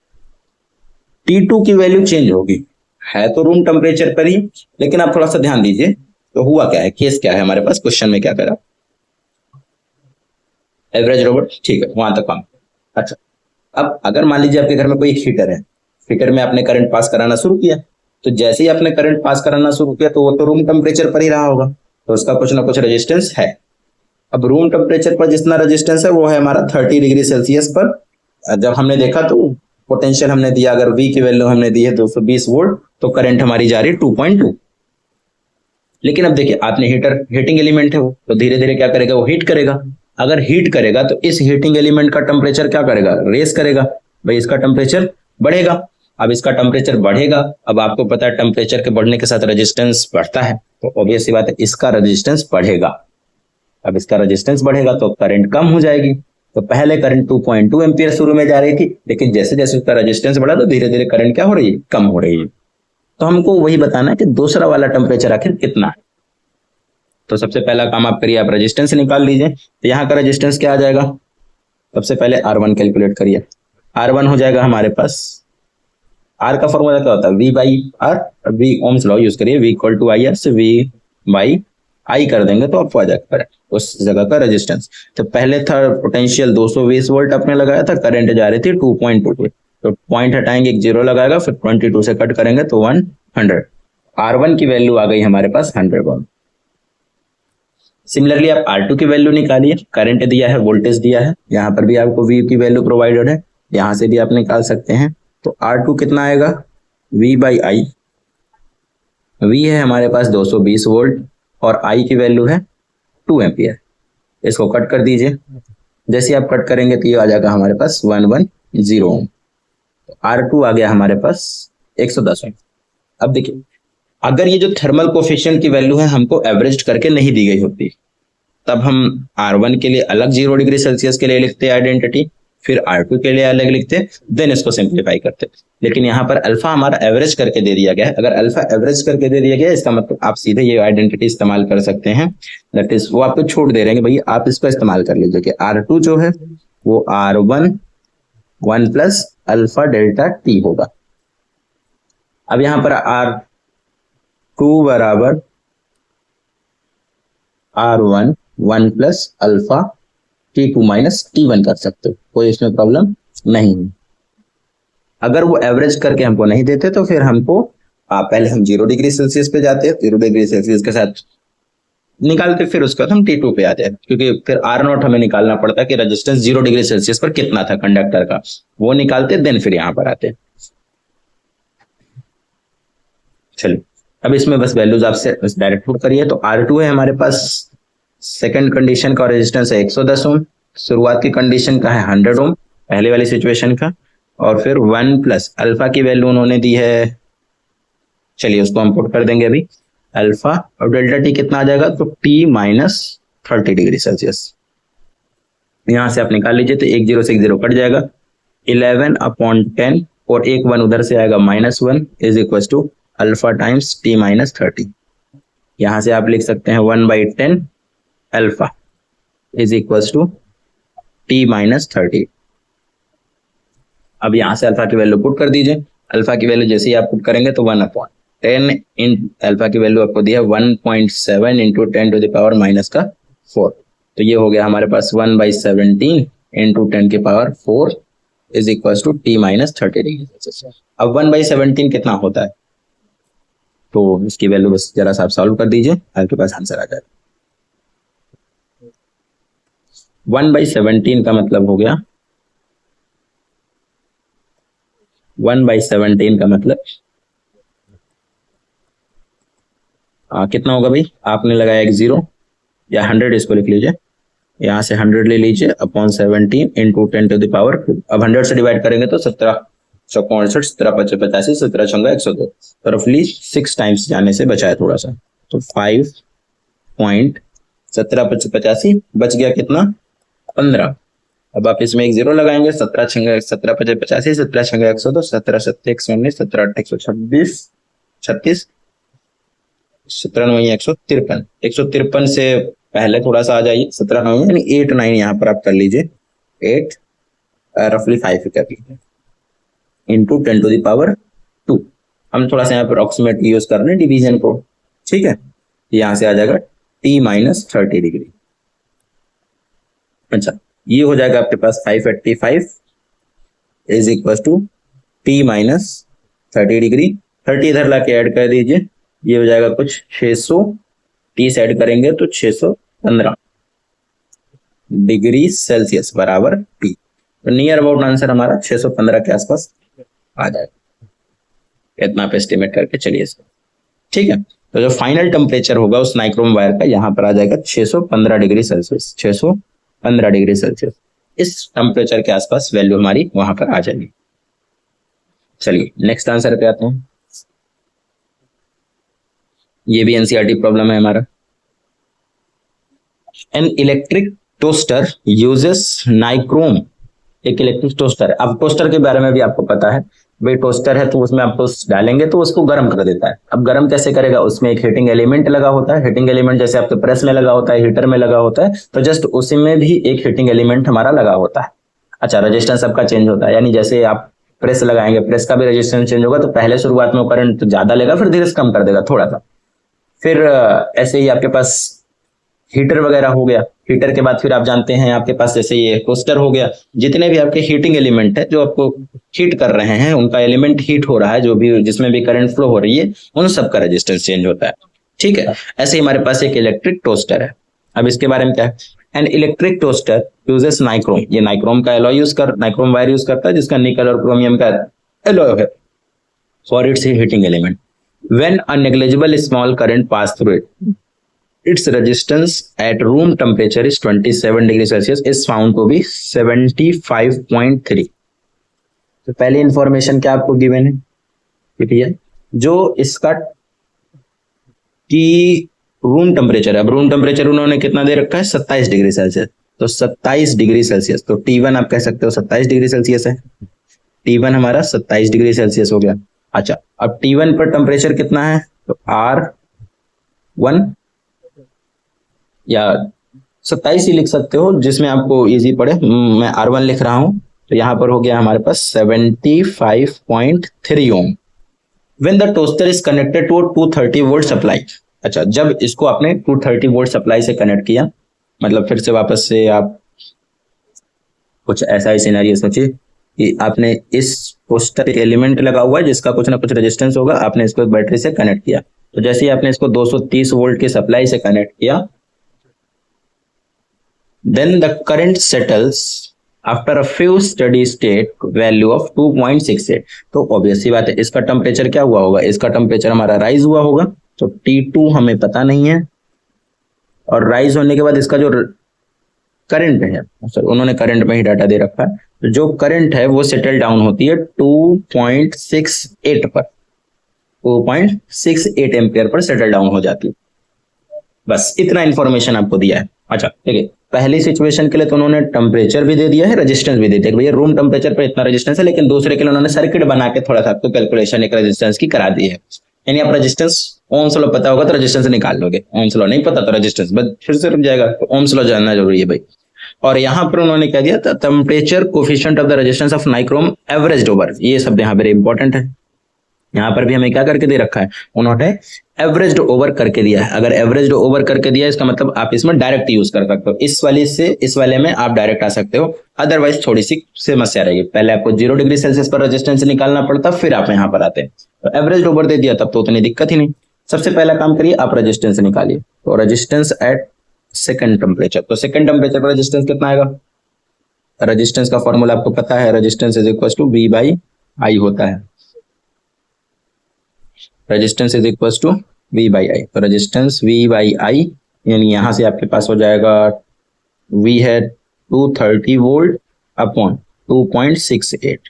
T2 की वैल्यू चेंज होगी, है तो रूम टेम्परेचर पर ही, लेकिन आप थोड़ा सा ध्यान दीजिए तो हुआ क्या है, केस क्या है हमारे पास, क्वेश्चन में क्या करा, एवरेज रोबोट, ठीक है, वहां तक काम। अच्छा, अब अगर मान लीजिए आपके घर में कोई एक हीटर है, हीटर में आपने करंट पास कराना शुरू किया, तो जैसे ही आपने करंट पास कराना शुरू किया तो वो तो रूम टेम्परेचर पर ही रहा होगा, तो उसका कुछ ना कुछ रेजिस्टेंस है। अब रूम टेम्परेचर पर जितना रेजिस्टेंस है वो है हमारा 30 डिग्री सेल्सियस पर। जब हमने देखा तो पोटेंशियल हमने दिया, अगर V की वैल्यू हमने दी है 220 वोल्ट, तो करंट हमारी जा रही है 2.2। लेकिन अब देखिए आपने हीटिंग एलिमेंट है वो, तो धीरे धीरे क्या करेगा, वो हीट करेगा। अगर हीट करेगा तो इस हीटिंग एलिमेंट का टेम्परेचर क्या करेगा, रेस करेगा, भाई इसका टेम्परेचर बढ़ेगा। अब इसका टेम्परेचर बढ़ेगा, अब आपको पता है टेम्परेचर के बढ़ने के साथ रेजिस्टेंस बढ़ता है, तो ऑब्वियस सी बात है इसका रेजिस्टेंस बढ़ेगा। अब इसका रेजिस्टेंस बढ़ेगा तो करंट कम हो जाएगी। तो पहले करंट 2.2 एम्पियर शुरू में जा रही थी, लेकिन जैसे जैसे उसका रेजिस्टेंस बढ़ा तो धीरे धीरे करंट क्या हो रही है, कम हो रही है। तो हमको वही बताना है कि दूसरा वाला टेम्परेचर आखिर कितना है। तो सबसे पहला काम आप करिए, आप रेजिस्टेंस निकाल लीजिए। तो यहाँ का रेजिस्टेंस क्या आ जाएगा, सबसे पहले R1 कैलकुलेट करिए। R1 हो जाएगा हमारे पास, R का फॉर्मूला क्या होता है, V by R, V Ohm's law use करिए, V इक्वल टू IR से V बाई I कर देंगे तो आपको आ जाएगा करंट, उस जगह का रेजिस्टेंस। तो पहले था पोटेंशियल 220 वोल्ट आपने लगाया था, करंट जा रही थी 2.2 पे, तो पॉइंट हटाएंगे, एक जीरो लगाएगा, फिर 22 से कट करेंगे तो 100। R1 की वैल्यू आ गई हमारे पास 100 वोल्ट। सिमिलरली आप R2 की वैल्यू निकालिए, करंट दिया है, वोल्टेज दिया है, यहाँ पर भी आपको V की वैल्यू प्रोवाइडेड है, यहाँ से भी आप निकाल सकते हैं। तो R2 कितना आएगा, V बाई I, V है हमारे पास 220 वोल्ट और I की वैल्यू है 2 एम्पियर। इसको कट कर दीजिए, जैसे आप कट करेंगे तो ये आ जाएगा हमारे पास 110 ओम। तो R2 आ गया हमारे पास 110 ओम। अब देखिए, अगर ये जो थर्मल कोफिशिएंट की वैल्यू है हमको एवरेज करके नहीं दी गई होती, तब हम R1 के लिए अलग 0 डिग्री सेल्सियस के लिए लिखते हैं आइडेंटिटी, फिर R2 के लिए अलग लिखते, देन इसको सिंप्लीफाई करते। लेकिन यहाँ पर अल्फा हमारा एवरेज करके दे दिया गया है। अगर अल्फा एवरेज करके दे दिया गया है, इसका मतलब आप सीधे ये आइडेंटिटी इस्तेमाल कर सकते हैं, दैट इज वो आपको छूट दे रहे हैं कि भाई आप इसको इस्तेमाल कर लीजिए कि R2 जो है वो R1 1 plus alpha delta T होगा। अब यहाँ पर R2 बराबर R1 1 plus alpha T2 minus T1 कर सकते हो, कोई इसमें प्रॉब्लम नहीं है। अगर वो एवरेज करके हमको नहीं देते तो फिर हमको पहले हम 0 डिग्री सेल्सियस पे जाते हैं, 0 डिग्री सेल्सियस के साथ निकालते, फिर उसके बाद हम T2 पे आते हैं, क्योंकि फिर R0 हमें निकालना पड़ता है कि रेजिस्टेंस 0 डिग्री सेल्सियस पर कितना था कंडक्टर का, वो निकालते देन फिर यहाँ पर आते हैं। चलिए अब इसमें बस वैल्यूज आपसे डायरेक्ट पुट करिए। तो R2 है हमारे पास, सेकंड कंडीशन का रेजिस्टेंस है 110 ओम, शुरुआत की कंडीशन का है 100 ओम पहले वाली सिचुएशन का, और फिर 1 प्लस अल्फा की वैल्यू उन्होंने दी है, चलिए उसको हम पुट कर देंगे अभी, अल्फा और डेल्टा टी कितना आ जाएगा, तो T माइनस 30 डिग्री सेल्सियस। यहां से आप निकाल लीजिए तो 1 0 से 1 0 कट जाएगा, 11/10 और एक 1 उधर से आएगा -1 is equal to alpha times T minus 30। यहां से आप लिख सकते हैं 1/10 अल्फा is equal to T minus 30। अब यहां से अल्फा की वैल्यू पुट कर दीजिए। अल्फा की वैल्यू जैसे ही आप पुट करेंगे तो 1/10 इन अल्फा की वैल्यू आपको दिया 1.7 इंटू 10 टू द पावर -4, तो ये हो गया हमारे पास 1/17 इंटू 10 की power 4 is equal to T minus 30 degree Celsius. अब 1/17 कितना होता है, तो इसकी वैल्यू बस जरा सा आप सॉल्व कर दीजिए, आपके पास आंसर आ जाएगा। 1/17 का मतलब हो गया, 1/17 का मतलब कितना होगा भाई, आपने लगाया एक 0 या 100, इसको लिख लीजिए, यहाँ से 100 ले लीजिए upon 17 into 10 to the power. अब 100 से डिवाइड करेंगे तो 17 64 17 5 85 17 6 102, तो रफली 6 टाइम्स जाने से बचा है थोड़ा सा, तो 5.17 5 85 बच गया कितना 15। अब आप इसमें एक 0 लगाएंगे, 17 6 17 5 85 17 6 102 17 7 119 17 8 126 36 17 9 153 153 से पहले थोड़ा सा आ जाइए, 17 9 यानी 8 9 यहाँ पर आप कर लीजिए, 8 रफली 5 कर लीजिए इंटू 10 टू द पावर 2। हम थोड़ा सा यहाँ पर अप्रोक्सीमेट यूज कर रहे हैं डिवीजन को, ठीक है, यहाँ से आ जाएगा T माइनस 30 डिग्री। अच्छा ये हो जाएगा आपके पास 585 is equal to T minus 30 degree, 30 इधर ला के ऐड कर दीजिए, ये हो जाएगा कुछ 600, 30 ऐड करेंगे तो 615 डिग्री सेल्सियस बराबर T। तो नियर अबाउट आंसर हमारा 615 के आसपास आ जाएगा, इतना आप एस्टिमेट करके चलिए सर, ठीक है। तो जो फाइनल टेम्परेचर होगा उस नाइक्रोम वायर का यहाँ पर आ जाएगा 615 डिग्री सेल्सियस, 615 डिग्री सेल्सियस, इस टेम्परेचर के आसपास वैल्यू हमारी वहां पर आ जाएगी। चलिए नेक्स्ट आंसर पे आते हैं, ये भी एनसीईआरटी प्रॉब्लम है हमारा। An electric toaster uses nichrome, एक इलेक्ट्रिक टोस्टर है। अब टोस्टर के बारे में भी आपको पता है, भाई टोस्टर है तो उसमें आप टोस्ट डालेंगे तो उसको गर्म कर देता है। अब गर्म कैसे करेगा, उसमें एक हीटिंग एलिमेंट लगा होता है, हीटिंग एलिमेंट जैसे आपके प्रेस में लगा होता है, हीटर में लगा होता है, तो जस्ट उसी में भी एक हीटिंग एलिमेंट हमारा लगा होता है। अच्छा रेजिस्टेंस सबका चेंज होता है, यानी जैसे आप प्रेस लगाएंगे, प्रेस का भी रेजिस्टेंस चेंज होगा, तो पहले शुरुआत में करंट ज्यादा लेगा, फिर धीरे से कम कर देगा थोड़ा सा। फिर ऐसे ही आपके पास हीटर वगैरह हो गया, हीटर के बाद फिर आप जानते हैं आपके पास जैसे ये टोस्टर हो गया, जितने भी आपके हीटिंग एलिमेंट है जो आपको हीट कर रहे हैं, उनका एलिमेंट हीट हो रहा है, जो भी जिसमें भी करंट फ्लो हो रही है, उन सब का रेजिस्टेंस चेंज होता है, ठीक है। ऐसे ही हमारे पास एक इलेक्ट्रिक टोस्टर है। अब इसके बारे में क्या है, an electric toaster uses nichrome, ये नाइक्रोम का एलॉय नाइक्रोम वायर यूज करता है, जिसका निकल और क्रोमियम का एलॉय है, for its heating element. When a negligible small current pass through it, its resistance at room temperature is 27 degree Celsius is found to be 75.3। तो पहली इंफॉर्मेशन क्या आपको गिवन है, ठीक है, जो इसका की रूम टेम्परेचर है। अब रूम टेम्परेचर उन्होंने कितना दे रखा है 27 डिग्री सेल्सियस, तो 27 डिग्री सेल्सियस। तो T1 आप कह सकते हो 27 डिग्री सेल्सियस है। T1 हमारा 27 डिग्री सेल्सियस हो गया। अच्छा, अब T1 पर टेम्परेचर कितना है, तो R1 या 27 ही लिख सकते हो जिसमें आपको इजी पड़े। मैं R1 लिख रहा हूं। तो यहाँ पर हो गया हमारे पास 75.3 ohm. When the toaster is connected to 230 volt supply. अच्छा, जब इसको आपने 230 वोल्ट सप्लाई से कनेक्ट किया, मतलब फिर से वापस से आप कुछ ऐसा ही सिनेरियो सोचिए कि आपने इस टोस्टर एक एलिमेंट लगा हुआ है जिसका कुछ ना कुछ रेजिस्टेंस होगा, आपने इसको एक बैटरी से कनेक्ट किया। तो जैसे ही आपने इसको 230 वोल्ट की सप्लाई से कनेक्ट किया, then the current settles after a few steady state value of 2.68। तो ऑब्वियस सी बात है, इसका टेम्परेचर क्या हुआ होगा, इसका टेम्परेचर हमारा राइज हुआ होगा। तो T2 हमें पता नहीं है, और राइज होने के बाद इसका जो करंट है, सर उन्होंने करंट में ही डाटा दे रखा है, तो जो करंट है वो सेटल डाउन होती है 2.68 पर। 2.68 एम्पियर पर सेटल डाउन हो जाती है। बस इतना इंफॉर्मेशन आपको दिया है। अच्छा ठीक है, पहली सिचुएशन के लिए तो उन्होंने टेम्परेचर भी दे दिया है, रेजिस्टेंस भी दे दिया है, भैया रूम टेम्परेचर पर इतना रेजिस्टेंस है, लेकिन दूसरे के लिए उन्होंने सर्किट बना के थोड़ा सा आपको कैलकुलेशन एक रेजिस्टेंस की करा दी है। यानी आप रेजिस्टेंस, ओम्स लॉ पता होगा तो रेजिस्टेंस निकाल लोगे, ओम्स लॉ नहीं पता तो रेजिस्टेंस बस फिर से रुक जाएगा। तो ओम्स लॉ जानना जरूरी है भाई। और यहाँ पर उन्होंने कह दिया था temperature coefficient of the resistance of nichrome average over, ये शब्द यहाँ पर इंपॉर्टेंट है। यहाँ पर भी हमें क्या करके दे रखा है, उन्होंने एवरेज ओवर करके दिया है। अगर एवरेज ओवर करके दिया है इसका मतलब आप इसमें डायरेक्ट यूज कर सकते हो, इस वाले से इस वाले में आप डायरेक्ट आ सकते हो। अदरवाइज थोड़ी सी समस्या रहेगी, पहले आपको 0 डिग्री सेल्सियस पर रेजिस्टेंस निकालना पड़ता, फिर आप यहाँ पर आते हैं। तो एवरेज ओवर दे दिया तब तो उतनी दिक्कत ही नहीं। सबसे पहला काम करिए, आप रेजिस्टेंस निकालिए। तो रेजिस्टेंस एट सेकंड टेम्परेचर, तो सेकंड टेम्परेचर पर रेजिस्टेंस कितना आएगा, रेजिस्टेंस का फॉर्मूला आपको पता है, resistance is equal to V by I होता है। Resistance is equal to V by I. तो रेजिस्टेंस V बाई आई, यानी यहां से आपके पास हो जाएगा V है 230 वोल्ट अपॉन 2.68।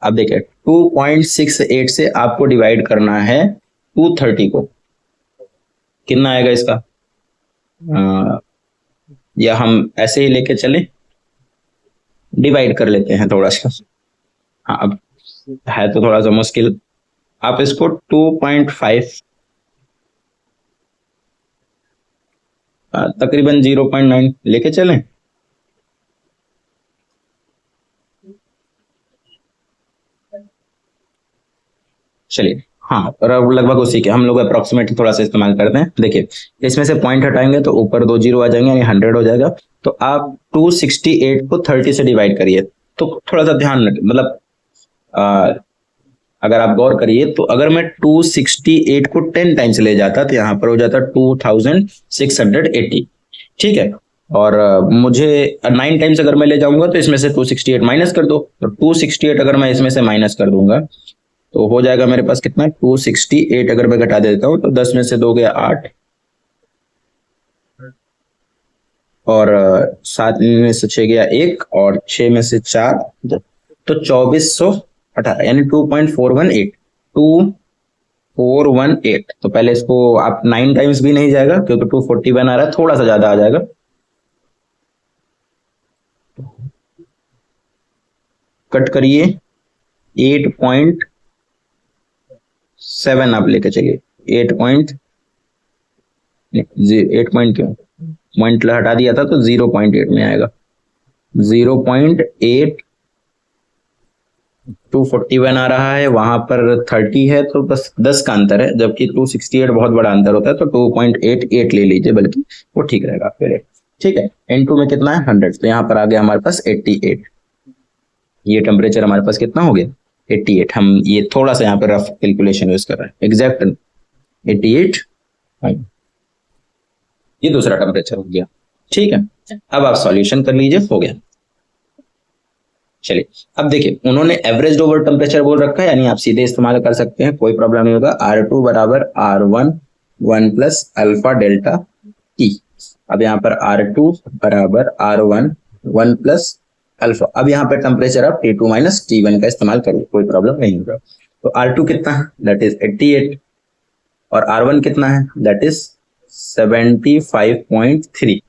अब देखिए 2.68 से आपको डिवाइड करना है 230 को, कितना आएगा इसका, या हम ऐसे ही लेके चले, डिवाइड कर लेते हैं थोड़ा सा। हाँ, अब है तो थोड़ा सा मुश्किल, आप इसको 2.5 तकरीबन 0.9 लेके चलें। चलिए, हाँ, और लगभग उसी के हम लोग अप्रोक्सीमेट थोड़ा सा इस्तेमाल करते हैं। देखिए इसमें से पॉइंट हटाएंगे तो ऊपर 2 जीरो आ जाएंगे, यानी 100 हो जाएगा। तो आप 268 को 30 से डिवाइड करिए। तो थोड़ा सा ध्यान रखें, मतलब अगर आप गौर करिए तो अगर मैं 268 को 10 टाइम्स ले जाता तो यहाँ पर हो जाता 2680, ठीक है। और मुझे 9 टाइम्स अगर मैं ले जाऊंगा तो इसमें से 268 माइनस कर दो। तो 268 अगर मैं इसमें से माइनस कर दूंगा तो हो जाएगा मेरे पास कितना, 268 अगर मैं घटा देता हूँ तो 10 में से 2 गया 8, और 7 में से 6 गया 1, और 6 में से 4, तो 2418, यानी 2.418, 2418। तो पहले इसको आप 9 टाइम्स भी नहीं जाएगा क्योंकि 241 आ रहा है, थोड़ा सा ज्यादा आ जाएगा। कट करिए 8.7 आप लेके चलिए, 8 पॉइंट क्यों पॉइंट हटा दिया था तो 0.8 में आएगा, 0.8। 241 आ रहा है, वहां पर 30 है, तो बस 10 का अंतर है, जबकि 268 बहुत बड़ा अंतर होता है। तो 2.88 ले लीजिए, बल्कि वो ठीक रहेगा आपके लिए। ठीक है, N2 में कितना है 100, तो यहाँ पर आ गया हमारे पास 88। ये टेम्परेचर हमारे पास कितना हो गया 88। हम ये थोड़ा सा यहाँ पर रफ कैलकुलेशन यूज कर रहे हैं, एग्जैक्ट 88। ये दूसरा टेम्परेचर हो गया, ठीक है। अब आप सॉल्यूशन कर लीजिए, हो गया। चलिए अब देखिए, उन्होंने एवरेज ओवर टेम्परेचर बोल रखा है, यानी आप सीधे इस्तेमाल कर सकते हैं, कोई प्रॉब्लम नहीं होगा। R2 बराबर R1 1 plus alpha delta T। अब यहाँ पर R2 बराबर R1 1 प्लस अल्फा। अब यहाँ पर टेम्परेचर आप T2 माइनस T1 का इस्तेमाल करो, कोई प्रॉब्लम नहीं होगा। तो R2 कितना है, दैट इज 88, और R1 कितना है, दैट इज 75.3।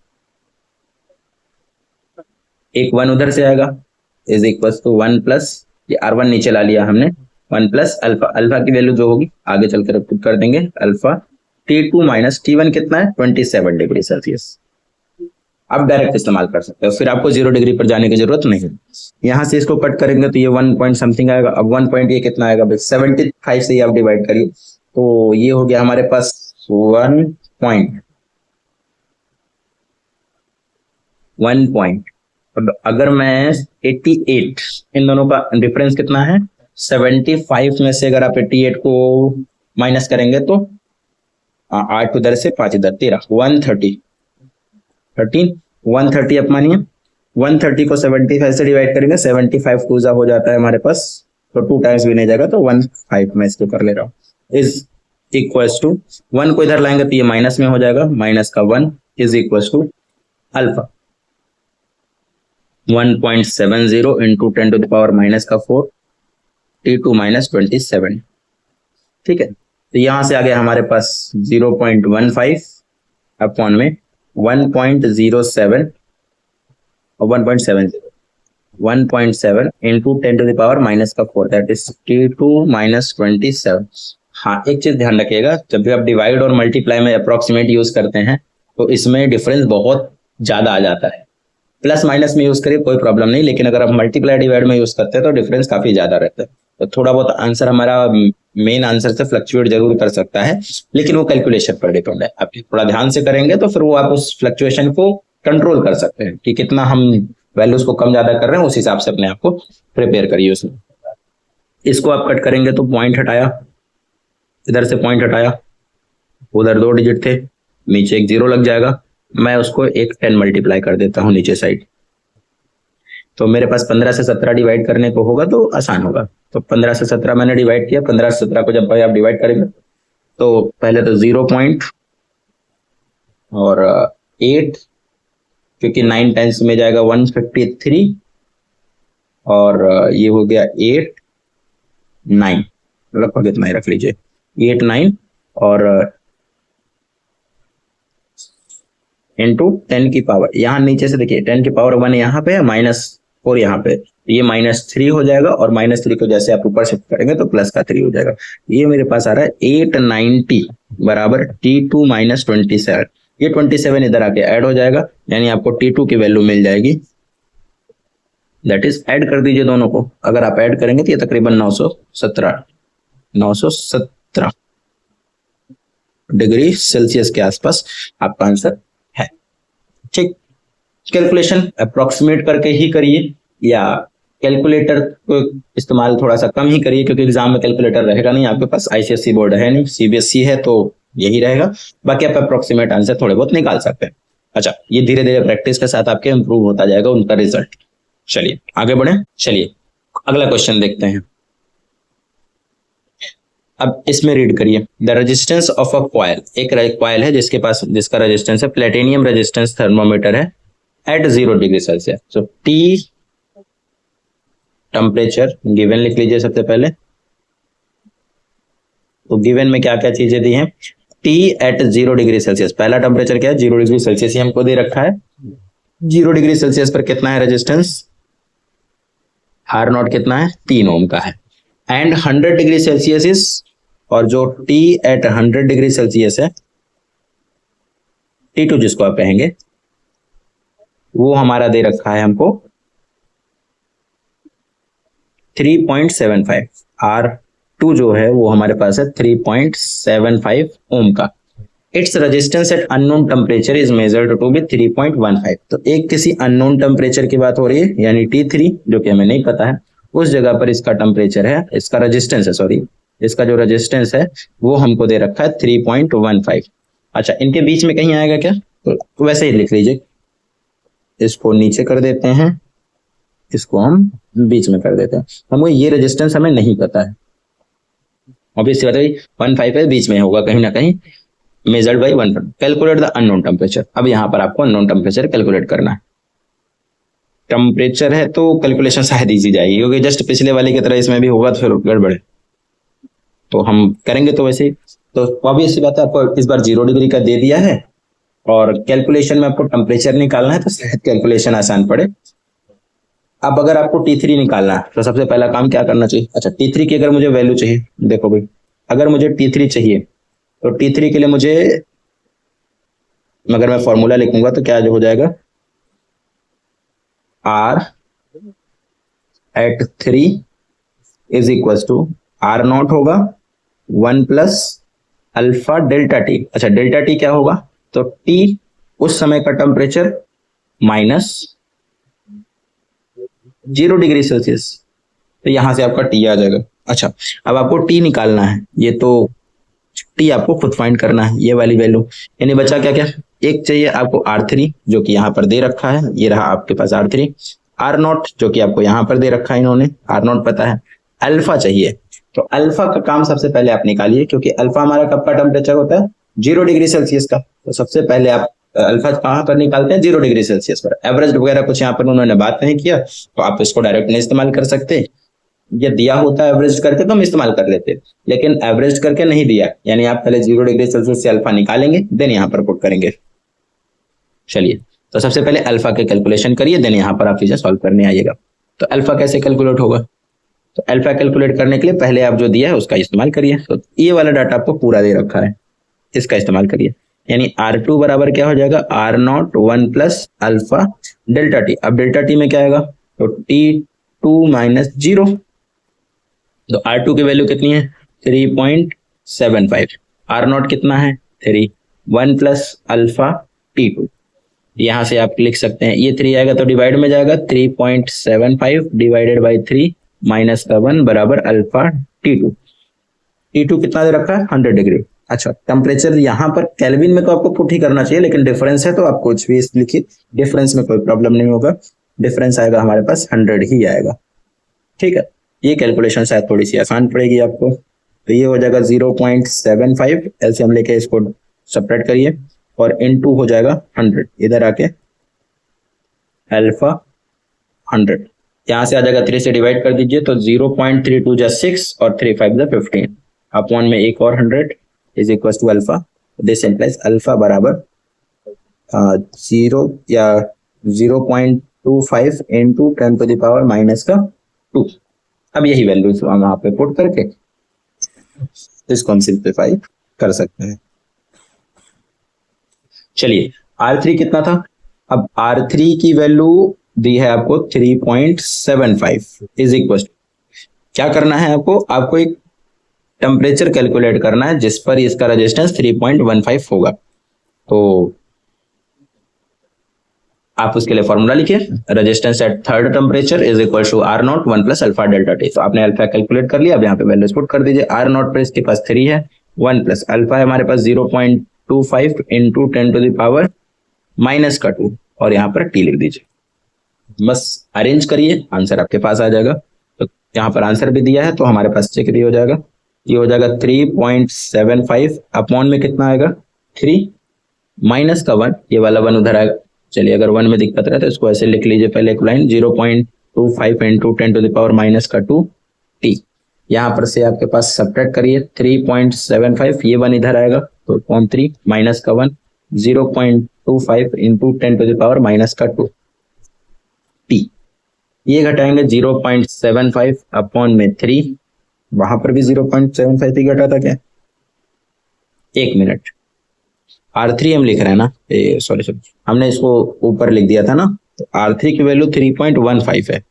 एक 1 उधर से आएगा, इज इक्वल टू 1 प्लस, ये R1 नीचे ला लिया हमने, 1 प्लस अल्फा, अल्फा की वैल्यू जो होगी आगे चलकर पुट कर देंगे, अल्फा T2 माइनस T1 कितना है 27 डिग्री सेल्सियस। आप डायरेक्ट इस्तेमाल कर सकते हो, फिर आपको 0 डिग्री पर जाने की जरूरत नहीं। यहाँ से इसको कट करेंगे तो ये 1 पॉइंट समथिंग आएगा। अब 1 पॉइंट ये कितना आएगा भाई 75 से ही आप डिवाइड करिए, तो ये हो गया हमारे पास 1 पॉइंट। अब अगर मैं 88, इन दोनों का डिफरेंस कितना है 75 में से अगर आप 88 को माइनस करेंगे तो 8 उधर से 5 इधर 13, 130 आप मानिए, 130 को 75 से डिवाइड करेंगे, 75 टू हो जाता है हमारे पास, तो 2 टाइम्स भी नहीं जाएगा, तो 15 मैं इसको कर ले रहा हूँ, इज इक्वल्स टू 1 को इधर लाएंगे तो ये माइनस में हो जाएगा, माइनस का 1 is equals to alpha 1.70 into 10 to the power minus का 4 T2 माइनस 27। ठीक है, तो यहां से आ गया हमारे पास 0.15 अपॉन में 1.07 और 1.7 into 10 to the power minus का 4, दैट इज T2 माइनस 27। हाँ, एक चीज ध्यान रखिएगा, जब भी आप डिवाइड और मल्टीप्लाई में अप्रोक्सीमेट यूज करते हैं तो इसमें डिफरेंस बहुत ज्यादा आ जाता है। प्लस माइनस में यूज करिए कोई प्रॉब्लम नहीं, लेकिन अगर आप मल्टीप्लाई डिवाइड में यूज करते हैं तो डिफरेंस काफी ज्यादा रहता है, तो थोड़ा बहुत आंसर हमारा मेन आंसर से फ्लक्चुएट जरूर कर सकता है, लेकिन वो कैलकुलेशन पर डिपेंड है। आप थोड़ा ध्यान से करेंगे तो फिर वो आप उस फ्लक्चुएशन को कंट्रोल कर सकते हैं कि कितना हम वैल्यूज को कम ज्यादा कर रहे हैं, उस हिसाब से अपने आप को प्रिपेयर करिए उसमें। इसको आप कट करेंगे तो पॉइंट हटाया, इधर से पॉइंट हटाया, उधर 2 डिजिट थे, नीचे एक 0 लग जाएगा, मैं उसको एक 10 मल्टीप्लाई कर देता हूं नीचे साइड, तो मेरे पास 15 से 17 डिवाइड करने को होगा तो आसान होगा। तो 15 से 17 मैंने डिवाइड किया, 15 से 17 को जब भाई आप डिवाइड करेंगे तो पहले तो 0 पॉइंट और 8, क्योंकि 9 टाइम्स में जाएगा 153, और ये हो गया 8 9, लगभग इतना ही रख लीजिए, 8 9 और इंटू 10 की पावर, यहाँ नीचे से देखिए 10 की पावर 1 यहाँ पे है, -4 यहाँ पे, ये -3 हो जाएगा, और -3 को जैसे आप ऊपर शिफ्ट करेंगे तो प्लस का 3 हो जाएगा। ये मेरे पास आ रहा है 890 बराबर T2 माइनस 27, ये 27 इधर आके ऐड हो जाएगा, यानी आपको T2 की वैल्यू मिल जाएगी, दैट इज ऐड कर दीजिए दोनों को, अगर आप ऐड करेंगे तो ये तकरीबन 917 डिग्री सेल्सियस के आसपास आपका आंसर है। ठीक, कैलकुलेशन अप्रोक्सीमेट करके ही करिए, या कैलकुलेटर को इस्तेमाल थोड़ा सा कम ही करिए, क्योंकि एग्जाम में कैलकुलेटर रहेगा नहीं आपके पास, आईसीएसई बोर्ड है नहीं, सीबीएसई है, तो यही रहेगा, बाकी आप अप्रोक्सीमेट आंसर थोड़े बहुत निकाल सकते हैं। अच्छा, ये धीरे धीरे प्रैक्टिस के साथ आपके इंप्रूव होता जाएगा उनका रिजल्ट। चलिए आगे बढ़े, चलिए अगला क्वेश्चन देखते हैं। अब इसमें रीड करिए, the resistance of a coil, एक कॉइल है जिसका रेजिस्टेंस है, प्लेटिनियम रेजिस्टेंस थर्मोमीटर है eight 0 degree Celsius. So T temperature given लिख लीजिए सबसे पहले, तो गिवन में क्या क्या चीजें दी हैं, टी एट 0 डिग्री सेल्सियस, पहला टेम्परेचर क्या है 0 डिग्री सेल्सियस ही हमको दे रखा है, 0 डिग्री सेल्सियस पर कितना है रेजिस्टेंस, आर नॉट कितना है 3 ओम का है, एंड 100 डिग्री सेल्सियस इज, और जो T एट 100 डिग्री सेल्सियस है, T2 जिसको आप कहेंगे, वो हमारा दे रखा है हमको 3.75, R2 जो है वो हमारे पास है 3.75 ओम का। It's resistance at unknown temperature is measured to be 3.15। तो एक किसी अननोन टेम्परेचर की बात हो रही है, यानी T3 जो कि हमें नहीं पता है, उस जगह पर इसका टेम्परेचर है, इसका रेजिस्टेंस है, सॉरी इसका जो रेजिस्टेंस है वो हमको दे रखा है 3.15। अच्छा, इनके बीच में कहीं आएगा क्या, तो वैसे ही लिख लीजिए, इसको नीचे कर देते हैं, इसको हम बीच में कर देते हैं, हमको ये रेजिस्टेंस हमें नहीं पता है, ऑब्वियसली बात है 15 है, बीच में होगा कहीं ना कहीं, measured by 1, calculate the unknown temperature. अब यहाँ पर आपको अननोन टेम्परेचर कैलकुलेट करना है, टेम्परेचर है तो कैलकुलेशन शायद इजी जाएगी, क्योंकि जस्ट पिछले वाले की तरह इसमें भी होगा तो फिर गड़बड़ है, तो हम करेंगे तो वैसे ही, तो ऑब्वियसली बात है आपको इस बार 0 डिग्री का दे दिया है, और कैलकुलेशन में आपको टेम्परेचर निकालना है, तो शायद कैलकुलेशन आसान पड़े, अब अगर आपको T3 निकालना है तो सबसे पहला काम क्या करना चाहिए? अच्छा, T3 की अगर मुझे वैल्यू चाहिए, देखो भाई, अगर मुझे T3 चाहिए तो T3 के लिए मुझे, अगर मैं फॉर्मूला लिखूंगा तो क्या जो हो जाएगा, R at 3 is equal to R naught होगा 1 प्लस अल्फा डेल्टा टी। अच्छा, डेल्टा टी क्या होगा? तो T उस समय का टेम्परेचर माइनस 0 डिग्री सेल्सियस, तो यहां से आपका टी आ जाएगा। अच्छा, अब आपको टी निकालना है, ये तो टी आपको खुद फाइंड करना है, ये वाली वैल्यू। यानी बचा क्या क्या? एक चाहिए आपको R3 जो कि यहाँ पर दे रखा है, ये रहा आपके पास R3। R नॉट जो कि आपको यहाँ पर दे रखा है, इन्होंने R नॉट पता है। अल्फा चाहिए, तो अल्फा का काम सबसे पहले आप निकालिए, क्योंकि अल्फा हमारा कब का टेम्परेचर होता है? 0 डिग्री सेल्सियस का। तो सबसे पहले आप अल्फा कहाँ पर निकालते हैं? 0 डिग्री सेल्सियस पर। एवरेज वगैरह कुछ यहाँ पर उन्होंने बात नहीं किया, तो आप इसको डायरेक्ट नहीं इस्तेमाल कर सकते। ये दिया होता है एवरेज करके तो हम इस्तेमाल कर लेते, लेकिन एवरेज करके नहीं दिया, यानी आप पहले 0 डिग्री सेल्सियस से अल्फा निकालेंगे, देन यहाँ पर पुट करेंगे। चलिए, तो सबसे पहले अल्फा के कैलकुलेशन करिए, देन यहाँ पर आप चीजें सॉल्व करने आइएगा। तो अल्फा कैसे कैलकुलेट होगा? तो अल्फा कैलकुलेट करने के लिए पहले आप जो दिया है उसका इस्तेमाल करिए। तो ये वाला डाटा आपको पूरा दे रखा है, इसका इस्तेमाल करिए। यानी R2 बराबर क्या हो जाएगा? R naught 1 plus alpha delta T. अब डेल्टा टी में क्या आएगा? तो T2 माइनस 0। तो R2 की वैल्यू कितनी है? 3.75। R नॉट कितना है? 3। 1 प्लस अल्फा T2, यहां से आप लिख सकते हैं, ये 3 आएगा तो डिवाइड में जाएगा, 3.75 डिवाइडेड बाई 3 माइनस का 1 बराबर अल्फा T2। T2 कितना दे रखा है? 100 डिग्री। अच्छा, टेम्परेचर यहाँ पर केल्विन में तो आपको पुट ही करना चाहिए, लेकिन डिफरेंस है तो आप कुछ भी लिखिए, डिफरेंस में कोई प्रॉब्लम नहीं होगा। डिफरेंस आएगा हमारे पास 100 ही आएगा। ठीक है, ये कैलकुलेशन शायद थोड़ी सी आसान पड़ेगी आपको। तो ये हो जाएगा 0.75, एलसीएम लेके इसको सेपरेट करिए, और इनटू हो जाएगा 100, इधर आके अल्फा 100, यहाँ से आ जाएगा 3 से डिवाइड कर दीजिए, तो 0.32 जा 6 और 3 5 जा 15, अपॉन में एक और 100 is equal to alpha. This implies alpha बराबर 0 या 0.25 into 10 to the power minus का 2। अब यही वैल्यूज हम वहां पे पुट करके इसको हम सिंप्लीफाई कर सकते हैं। चलिए, R3 कितना था? अब R3 की वैल्यू दी है आपको 3.75 इज इक्वल, क्या करना है आपको? आपको एक टेम्परेचर कैलकुलेट करना है जिस पर इसका रेजिस्टेंस 3.15 होगा। तो आप उसके लिए फॉर्मूला लिखिए, resistance at third temperature is equal to R naught 1 plus alpha delta T. तो आपने अल्फा कैलकुलेट कर लिया, अब यहाँ पे वैल्यूज पुट कर दीजिए। R नॉट पर इसके पास 3 है, 1 प्लस अल्फा है हमारे पास 0.25 into 10 to the power minus का 2, और यहाँ पर टी लिख दीजिए। बस अरेंज करिए, आंसर आपके पास आ जाएगा। तो यहाँ पर आंसर भी दिया है, तो हमारे पास चेक भी हो जाएगा। ये हो जाएगा 3.75 अपॉन में कितना आएगा? 3 माइनस का 1, ये वाला 1 उधर आएगा। चलिए, अगर 1 में दिक्कत रहे तो इसको ऐसे लिख लीजिए, पहले एक line 0.25 into 10 to the power minus का 2 टी। यहाँ पर से आपके पास सब्ट्रैक्ट करिए, 3.75, ये 1 इधर आएगा, तो 3 माइनस का 1, 0.25 into 10 to the power minus का 2 टी। ये घटाएंगे 0.75 अपॉन में 3, वहां पर भी 0.75 ही घटा था क्या? एक मिनट, R3 हम लिख रहे हैं ना, सॉरी हमने इसको ऊपर लिख दिया था ना। तो R3 की वैल्यू 3.15 है,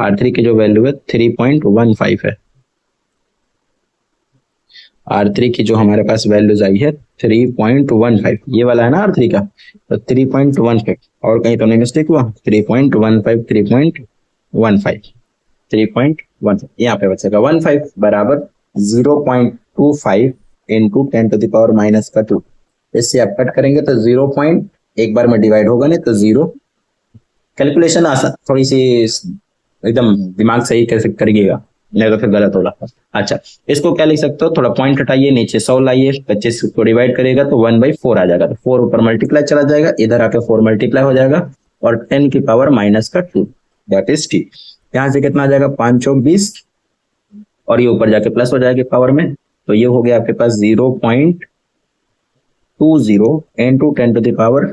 R3 की जो वैल्यू है 3.15 है। R3 की जो हमारे पास वैल्यूज आई है 3.15, ये वाला है ना R3 का, तो 3.15, और कहीं तो नहीं मिस्टेक हुआ? 3.15 3.15 यहाँ पे बचेगा 15 बराबर 0.25 into 10 to the power minus का 2। इससे आप कट करेंगे तो 0 पॉइंट एक बार में डिवाइड होगा नहीं तो 0। कैलकुलेशन आसान, थोड़ी सी एकदम दिमाग सही कैसे करिएगा, नहीं तो फिर गलत होगा। अच्छा, इसको क्या लिख सकते हो? थोड़ा पॉइंट हटाइए, नीचे 100 लाइए, 25 को डिवाइड करेगा तो 1/4 आ जाएगा, तो 4 ऊपर मल्टीप्लाई चला जाएगा, इधर आके 4 मल्टीप्लाई हो जाएगा, और 10 की पावर माइनस का 2, दैट इज टी। यहाँ से कितना आ जाएगा? 5 चौक 20, और ये ऊपर जाके प्लस हो जाएगा पावर में, तो ये हो गया आपके पास 0.20 into 10 to the power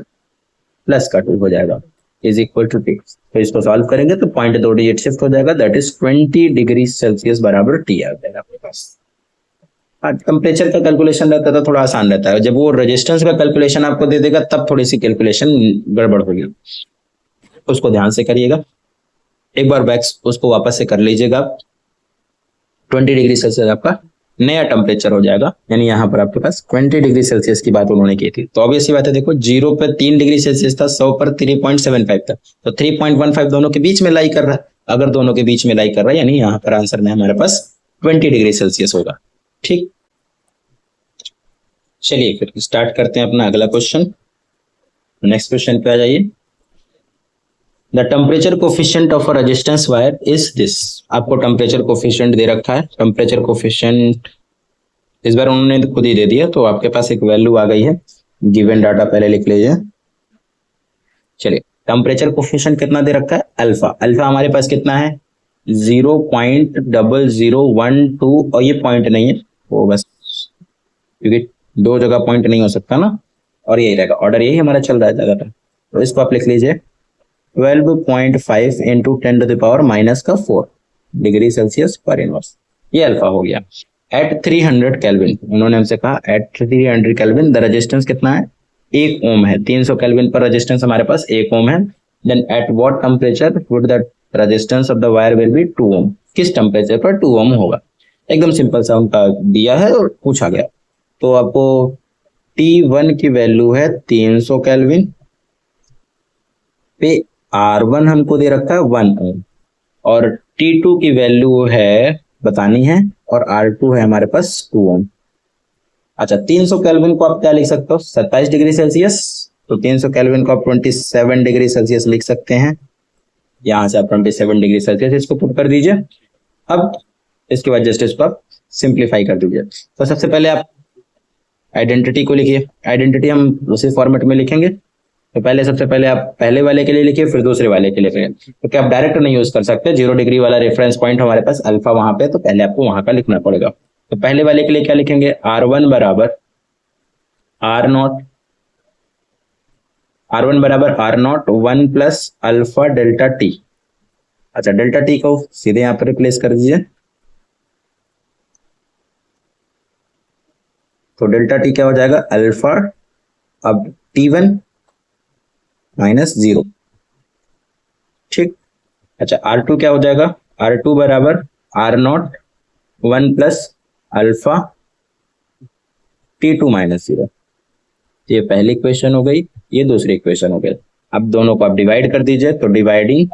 plus का 2 हो जाएगा। Is equal to T. तो इसको सॉल्व करेंगे तो 0.2 डिजिट शिफ्ट हो जाएगा, दैट इज 20 डिग्री सेल्सियस बराबर टी आ जाएगा आपके पास। टेम्परेचर का कैलकुलेशन रहता है तो थोड़ा आसान रहता है, जब वो रेजिस्टेंस का कैलकुलेशन आपको दे देगा तब थोड़ी सी कैलकुलेशन गड़बड़ होगी, उसको ध्यान से करिएगा। एक बार बैक उसको वापस से कर लीजिएगा। 20 डिग्री सेल्सियस आपका नया टेम्परेचर हो जाएगा, यानी यहाँ पर आपके पास 20 डिग्री सेल्सियस की बात उन्होंने की थी। तो ऑब्वियस बात है, देखो 0 पर 3 डिग्री सेल्सियस था, 100 पर 3.75 था, तो 3.15 दोनों के बीच में लाई कर रहा है। अगर दोनों के बीच में लाई कर रहा है यानी यहाँ पर आंसर में हमारे पास 20 डिग्री सेल्सियस होगा। ठीक, चलिए फिर स्टार्ट करते हैं अपना अगला क्वेश्चन। नेक्स्ट क्वेश्चन पे आ जाइए। The temperature coefficient of a resistance wire is this. आपको टेम्परेचर कोफिशिएंट दे रखा है। टेम्परेचर कोफिशिएंट इस बार उन्होंने खुद ही दे दिया, तो आपके पास एक वैल्यू आ गई है। गिवन डाटा पहले लिख लीजिए। चलिए, टेम्परेचर कोफिशिएंट कितना दे रखा है? अल्फा। अल्फा हमारे पास कितना है? 0.0012, और ये पॉइंट नहीं है वो बस, क्योंकि दो जगह पॉइंट नहीं हो सकता ना, और यही रहेगा, ऑर्डर यही हमारा चल रहा है ज्यादातर। तो इसको आप लिख लीजिए 12.5 इंटू 10⁻⁻⁴ डिग्री सेल्सियस पर इनवर्स। ये अल्फा हो गया। एट 300 केल्विन, उन्होंने हमसे कहा एट 300 केल्विन द रेजिस्टेंस कितना है? 1 ओम है। 300 केल्विन पर रेजिस्टेंस हमारे पास 1 ओम है। Then at what temperature would the resistance of the wire will be 2 ohm. किस टेम्परेचर पर 2 ओम होगा? एकदम सिंपल सा उनका दिया है और पूछा गया। तो आपको T1 की वैल्यू है 300 केल्विन पे, R1 हमको दे रखा है 1 ओम, और T2 की वैल्यू है बतानी है, और R2 है हमारे पास 2 ओम। अच्छा, 300 केल्विन को आप क्या लिख सकते हो? 27 डिग्री सेल्सियस। तो 300 केल्विन को आप 27 डिग्री सेल्सियस लिख सकते हैं। यहां से आप 27 डिग्री सेल्सियस इसको पुट कर दीजिए। अब इसके बाद जस्ट इसको आप सिंप्लीफाई कर दीजिए। तो सबसे पहले आप आइडेंटिटी को लिखिए। आइडेंटिटी हम उसी फॉर्मेट में लिखेंगे। तो पहले सबसे पहले आप पहले वाले के लिए लिखिए, फिर दूसरे वाले के लिए लिखिए। तो क्या आप डायरेक्ट नहीं यूज कर सकते? 0 डिग्री वाला रेफरेंस पॉइंट हमारे पास अल्फा वहां पे, तो पहले आपको वहां का लिखना पड़ेगा। तो पहले वाले के लिए क्या लिखेंगे? R1 बराबर R0, R1 बराबर R0 1 plus alpha delta T. अच्छा, डेल्टा टी को सीधे यहाँ पर रिप्लेस कर दीजिए। तो डेल्टा टी क्या हो जाएगा? अल्फा, अब T1 माइनस 0। ठीक। अच्छा, R2 क्या हो जाएगा? R2 बराबर R0 1 plus alpha T2 minus 0। ये पहली इक्वेशन हो गई, ये दूसरी इक्वेशन हो गई। अब दोनों को आप डिवाइड कर दीजिए। तो डिवाइडिंग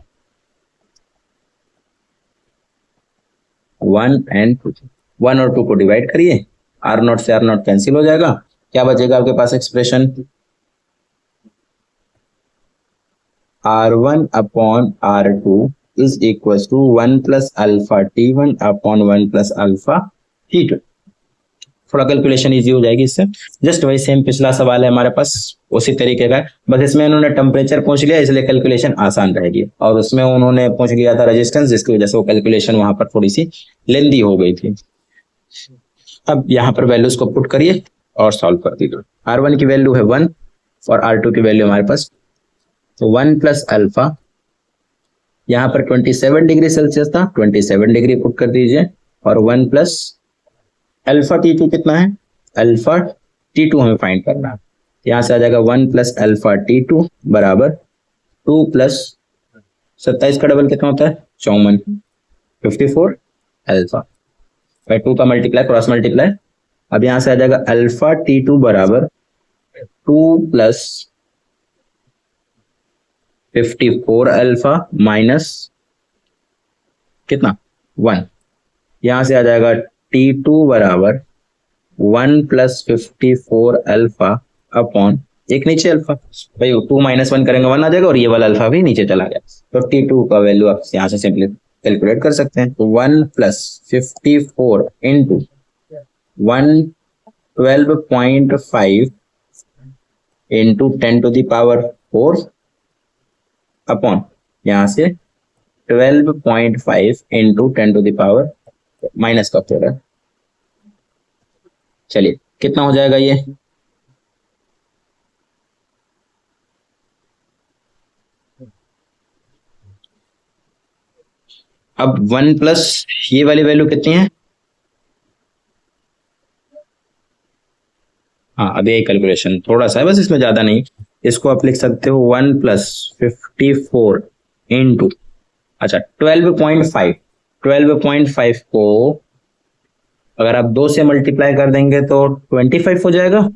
1 एंड 2, 1 और 2 को डिवाइड करिए। R0 से R0 कैंसिल हो जाएगा। क्या बचेगा आपके पास expression? R1 upon R2 is equal to 1 plus alpha T1 upon 1 plus alpha T2। थोड़ा कैलकुलेशन इजी हो जाएगी इससे। जस्ट वही सेम पिछला सवाल है हमारे पास, उसी तरीके का, बस इसमें उन्होंने टेम्परेचर पूछ लिया इसलिए कैलकुलेशन आसान रहेगी, और उसमें उन्होंने पूछ लिया था रेजिस्टेंस, जिसकी वजह से वो कैलकुलेशन वहां पर थोड़ी सी लेंदी हो गई थी। अब यहाँ पर वैल्यूज को पुट करिए और सॉल्व कर दीजिए। R1 की वैल्यू है 1 और R2 की वैल्यू हमारे पास, तो 1 प्लस अल्फा, यहाँ पर 27 डिग्री सेल्सियस था, 27 डिग्री पुट कर दीजिए, और 1 प्लस अल्फा T2 कितना है? अल्फा T2 हमें फाइंड करना है। यहाँ से आ जाएगा 1 प्लस अल्फा T2 बराबर 2 प्लस 27 का डबल कितना होता है? 54, 54 अल्फा बाई 2 का मल्टीप्लाई, क्रॉस मल्टीप्लाई। अब यहाँ से आ जाएगा अल्फा T2 बराबर 2 प्लस 54 अल्फा माइनस कितना? 1। यहां से आ जाएगा T2 बराबर 1 प्लस 54 अल्फा अपॉन एक नीचे अल्फा, भाई 2 माइनस 1 करेंगे 1 आ जाएगा, और ये वाला अल्फा भी नीचे चला गया। तो T2 का वैल्यू आप यहाँ से सिंपली कैलकुलेट कर सकते हैं। तो 1 प्लस 54 इंटू 112.5 इंटू 10⁻⁴ अपॉन यहाँ से 12.5 इंटू 10⁻⁻, माइनस का हो रहा है। चलिए, कितना हो जाएगा ये? अब 1 प्लस ये वाली वैल्यू कितनी है? हाँ, अब ये कैलकुलेशन थोड़ा सा है बस, इसमें ज्यादा नहीं। इसको आप लिख सकते हो 1 प्लस 54 इंटू, अच्छा 12.5, 12.5 को अगर आप 2 से मल्टीप्लाई कर देंगे तो 25 हो जाएगा,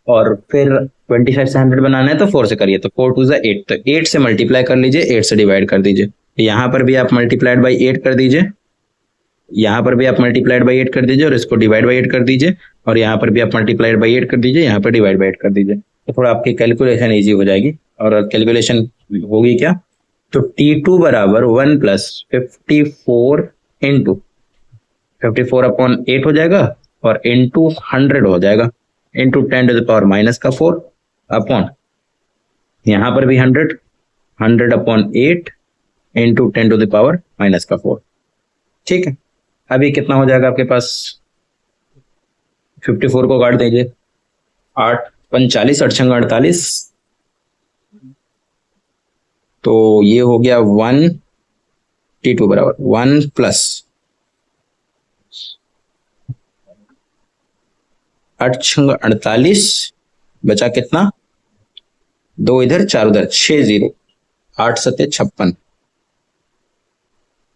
और फिर 25 से 100 बनाना है तो 4 से करिए, तो 4 टू 8, तो 8 से मल्टीप्लाई कर लीजिए, 8 से डिवाइड कर दीजिए। यहाँ पर भी आप मल्टीप्लाइड बाई 8 कर दीजिए, यहाँ पर भी आप मल्टीप्लाइड बाई 8 कर दीजिए, और इसको डिवाइड बाई 8 कर दीजिए, और यहाँ पर भी आप मल्टीप्लाइड बाई 8 कर दीजिए, यहाँ पर डिवाइड बाई 8 कर दीजिए, तो थोड़ा आपकी कैलकुलेशन ईजी हो जाएगी। और कैलकुलेशन होगी क्या, तो T2 बराबर 1 प्लस 54 इंटू 54/8 हो जाएगा, और इंटू 100 हो जाएगा, इंटू 10⁻⁻4 अपॉन, यहाँ पर भी 100, 100/8 इंटू 10⁻⁻4। ठीक है, अभी कितना हो जाएगा आपके पास, 54 को काट दीजिए, 8 45, 8 छंग 48, तो ये हो गया 1, T2 बराबर 1 प्लस 8 छंग 48, बचा कितना, 2 इधर 4 उधर, 6 0, 8 सत्ते 56,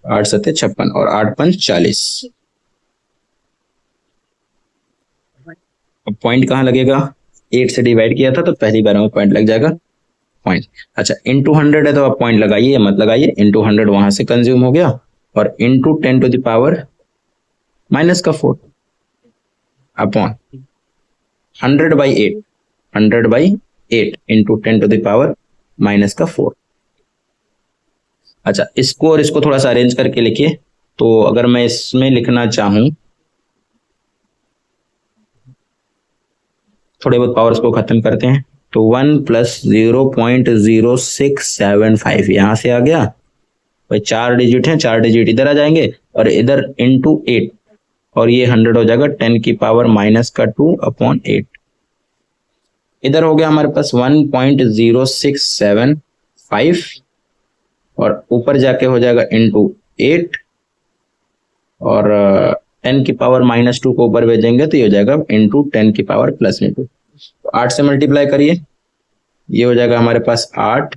8 सत्ते 56 और 8 पंच 40। अब पॉइंट कहाँ लगेगा, 8 से डिवाइड किया था तो पहली बार में पॉइंट लग जाएगा, पॉइंट। अच्छा इंटू 100 है तो आप पॉइंट लगाइए, मत लगाइए, इंटू 100 वहां से कंज्यूम हो गया, और इंटू 10⁻⁻4 अपॉन 100/8, 100/8 इंटू 10⁻⁻4। अच्छा इसको और इसको थोड़ा सा अरेंज करके लिखिए, तो अगर मैं इसमें लिखना चाहूं, थोड़े बहुत पावर्स को खत्म करते हैं, तो 1 प्लस 0.0675 यहां से आ गया भाई, 4 डिजिट हैं, 4 डिजिट इधर आ जाएंगे, और इधर इंटू 8, और ये 100 हो जाएगा 10⁻⁻2/8। इधर हो गया हमारे पास 1.0675, और ऊपर जाके हो जाएगा इंटू 8, और 10⁻⁻2 को ऊपर भेजेंगे तो ये हो जाएगा इंटू 10⁻+2। 8 से मल्टीप्लाई करिए, ये हो जाएगा हमारे पास 8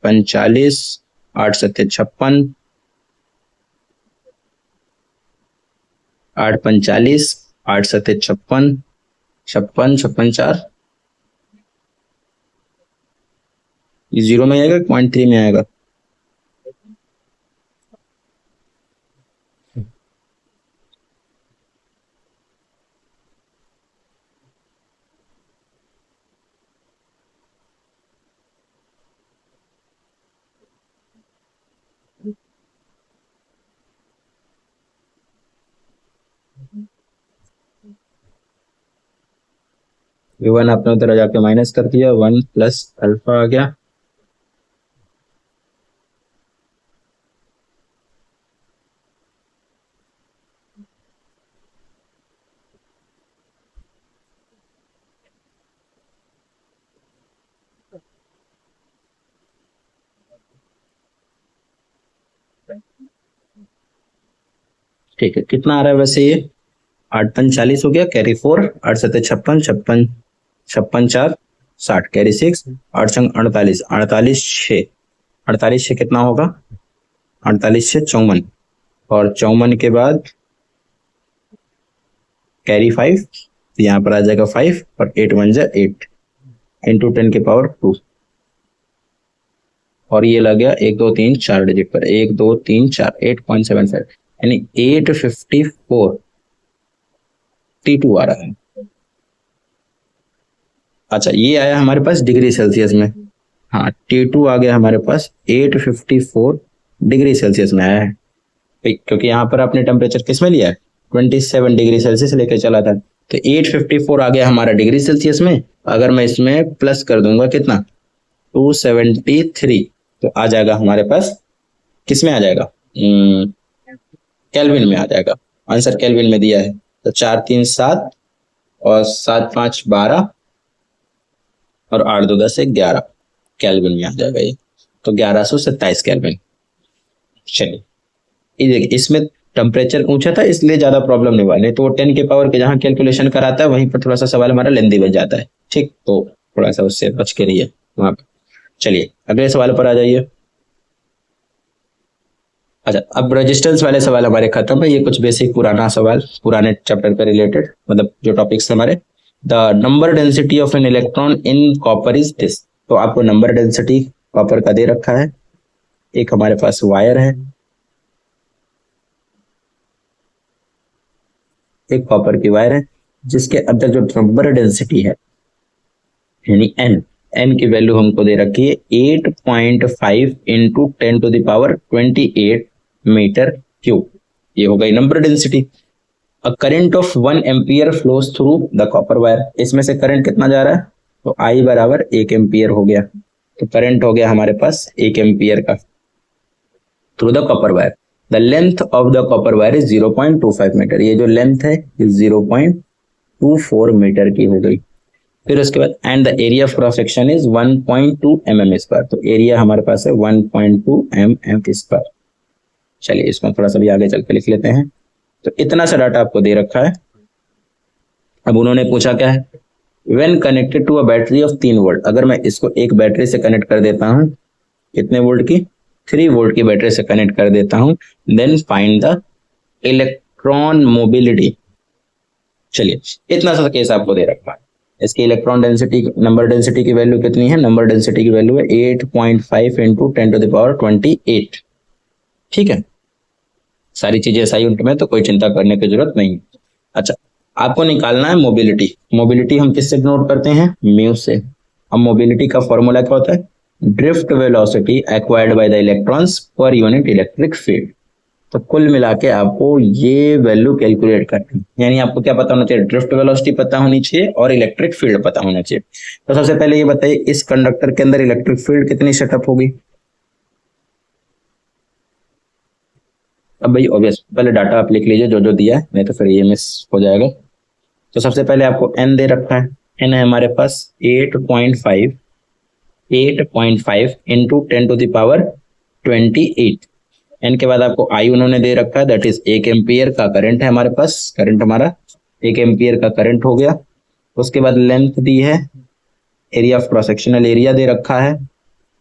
45, 8 सत्ते 56, 8 45, 8 सत्ते 56, 56 56 4, ये 0 में आएगा, 0.3 में आएगा, V1 आपने उधर जाके माइनस कर दिया, 1 प्लस अल्फा आ गया, ठीक है, कितना आ रहा है वैसे ये, 8 पंच 40 हो गया, कैरी 4, 8 सत्ते 56, 56 56 4 60, कैरी 6, 8 छंग 48, 48 6, 48 6 कितना होगा, 48 से 54, और 54 के बाद कैरी 5, तो यहाँ पर आ जाएगा 5, और 8 1 जा 8 इंटू 10⁻2, और ये लग गया 1 2 3 4 डिजिट पर, 1 2 3 4, 8.75, यानी 854 T2 आ रहा है। अच्छा ये आया हमारे पास डिग्री सेल्सियस में, हाँ T2 आ गया हमारे पास 854 डिग्री सेल्सियस में आया है, क्योंकि यहाँ पर आपने टेम्परेचर किस में लिया है, 27 डिग्री सेल्सियस लेकर चला था, तो 854 आ गया हमारा डिग्री सेल्सियस में। अगर मैं इसमें प्लस कर दूंगा कितना, 273, तो आ जाएगा हमारे पास, किस में आ जाएगा, केल्विन में आ जाएगा, आंसर केल्विन में दिया है, तो 4 3 7 और 7 5 12 और 8 2 10 11 केल्विन में आ जाएगा ये, तो 1127 केल्विन। चलिए देखिए इसमें टेम्परेचर ऊंचा था इसलिए ज्यादा प्रॉब्लम नहीं हुआ, नहीं तो वो 10 के पावर के जहाँ कैलकुलेशन कराता है वहीं पर थोड़ा सा सवाल हमारा लेंदी बन जाता है। ठीक, तो थोड़ा सा उससे बच के रहिए वहां पर। चलिए अगले सवाल पर आ जाइए। अच्छा, अब रेजिस्टेंस वाले सवाल हमारे खत्म है, ये कुछ बेसिक पुराना सवाल पुराने चैप्टर पे रिलेटेड, मतलब जो टॉपिक्स हमारे। The number density of an electron in copper is this. तो आपको नंबर डेंसिटी कॉपर का दे रखा है, एक हमारे पास वायर है, एक कॉपर की वायर है जिसके अंदर जो नंबर डेंसिटी है यानी एन, एन की वैल्यू हमको दे रखी है 8.5 इंटू 10⁻28 मीटर क्यूब। ये हो गई number density. A current of 1 ampere flows through the copper wire. इसमें से करंट कितना जा रहा है, तो आई बराबर 1 एम्पियर हो गया, तो करंट हो गया हमारे पास 1 एम्पियर का through the copper wire. The length of the copper wire is 0.25 meter. ये जो लेंथ है 0.24 मीटर की हो गई। फिर उसके बाद and the area of cross section is 1.2 mm square. तो एरिया हमारे पास है 1.2 mm स्क्वायर। चलिए इसको थोड़ा सा भी आगे चल के लिख लेते हैं। तो इतना सा डाटा आपको दे रखा है। अब उन्होंने पूछा क्या है, when connected to a battery of 3 volt. अगर मैं इसको एक बैटरी से कनेक्ट कर देता हूं, कितने वोल्ट की, 3 वोल्ट की बैटरी से कनेक्ट कर देता हूं, then find the electron mobility. चलिए इतना सा केस आपको दे रखा है। इसकी इलेक्ट्रॉन डेंसिटी, नंबर डेंसिटी की वैल्यू कितनी है, नंबर डेंसिटी की वैल्यू है 8.5 इंटू 10⁻28। ठीक है, सारी चीजें सही यूनिट में, तो कोई चिंता करने की जरूरत नहीं। अच्छा, आपको निकालना है मोबिलिटी। मोबिलिटी हम किससे नोट करते हैं, म्यू से। अब मोबिलिटी का फॉर्मूला क्या होता है, drift velocity acquired by the electrons per unit electric field. तो कुल मिला के आपको ये वैल्यू कैलकुलेट करनी, यानी आपको क्या पता होना चाहिए, ड्रिफ्ट वेलोसिटी पता होनी चाहिए और इलेक्ट्रिक फील्ड पता होना चाहिए। तो सबसे पहले ये बताइए इस कंडक्टर के अंदर इलेक्ट्रिक फील्ड कितनी सेटअप होगी। अब भाई ऑब्वियस पहले डाटा आप लिख लीजिए जो जो दिया है, नहीं तो फिर ये मिस हो जाएगा। तो सबसे पहले आपको एन दे रखा है, एन है हमारे पास 8.5 इंटू 10⁻28। एन के बाद आपको आई उन्होंने दे रखा है, दैट इज 1 एम्पियर का करंट है हमारे पास, करंट हमारा 1 एम्पियर का करंट हो गया। उसके बाद लेंथ दी है, area of cross sectional area दे रखा है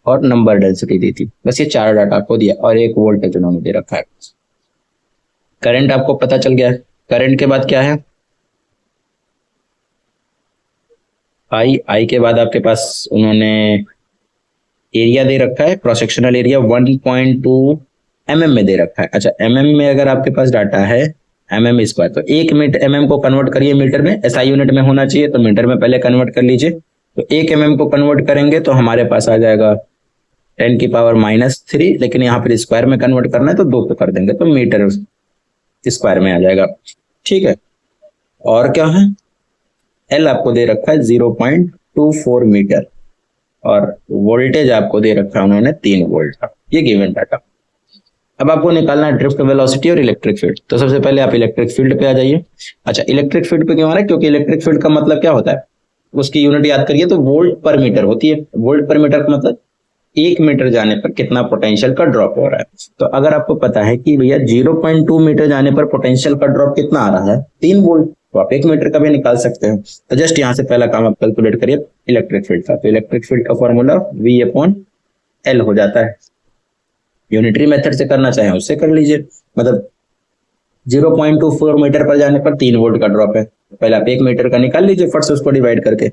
और नंबर डेंसिटी दी थी। बस ये 4 डाटा आपको दिया और एक वोल्टेज उन्होंने दे रखा है। करंट आपको पता चल गया है। करंट के बाद क्या है, आई, आई के बाद आपके पास उन्होंने एरिया दे रखा है, क्रॉस सेक्शनल एरिया 1.2 mm में दे रखा है। अच्छा, mm में अगर आपके पास डाटा है mm स्क्वायर, तो 1 मीटर mm को कन्वर्ट करिए मीटर में, एसआई यूनिट में होना चाहिए, तो मीटर में पहले कन्वर्ट कर लीजिए। तो 1 mm को कन्वर्ट करेंगे तो हमारे पास आ जाएगा 10⁻³ लेकिन यहाँ पर स्क्वायर में कन्वर्ट करना है तो 2 पे कर देंगे तो मीटर स्क्वायर में आ जाएगा। ठीक है, और क्या है, एल आपको दे रखा है 0.24 मीटर और वोल्टेज आपको दे रखा है उन्होंने 3 वोल्ट का। ये गिवन डाटा। अब आपको निकालना है ड्रिफ्ट वेलोसिटी और इलेक्ट्रिक फील्ड। तो सबसे पहले आप इलेक्ट्रिक फील्ड पे आ जाइए। अच्छा, इलेक्ट्रिक फील्ड पे क्यों आ रहा है, क्योंकि इलेक्ट्रिक फील्ड का मतलब क्या होता है, उसकी यूनिट याद करिए तो वोल्ट पर मीटर होती है। वोल्ट पर मीटर का मतलब 1 मीटर जाने पर कितना पोटेंशियल का ड्रॉप हो रहा है। तो अगर आपको पता है कि भैया 0.2 मीटर जाने पर पोटेंशियल का ड्रॉप कितना आ रहा है, 3 वोल्ट, तो आप 1 मीटर का भी निकाल सकते हैं। तो जस्ट यहाँ से पहला काम आप कैलकुलेट करिए इलेक्ट्रिक फील्ड का। तो इलेक्ट्रिक फील्ड का फॉर्मूला V/L हो जाता है। यूनिटरी मेथड से करना चाहे उससे कर लीजिए, मतलब 0.24 मीटर पर जाने पर 3 वोल्ट का ड्रॉप है, तो पहले आप 1 मीटर का निकाल लीजिए फट से उसको डिवाइड करके,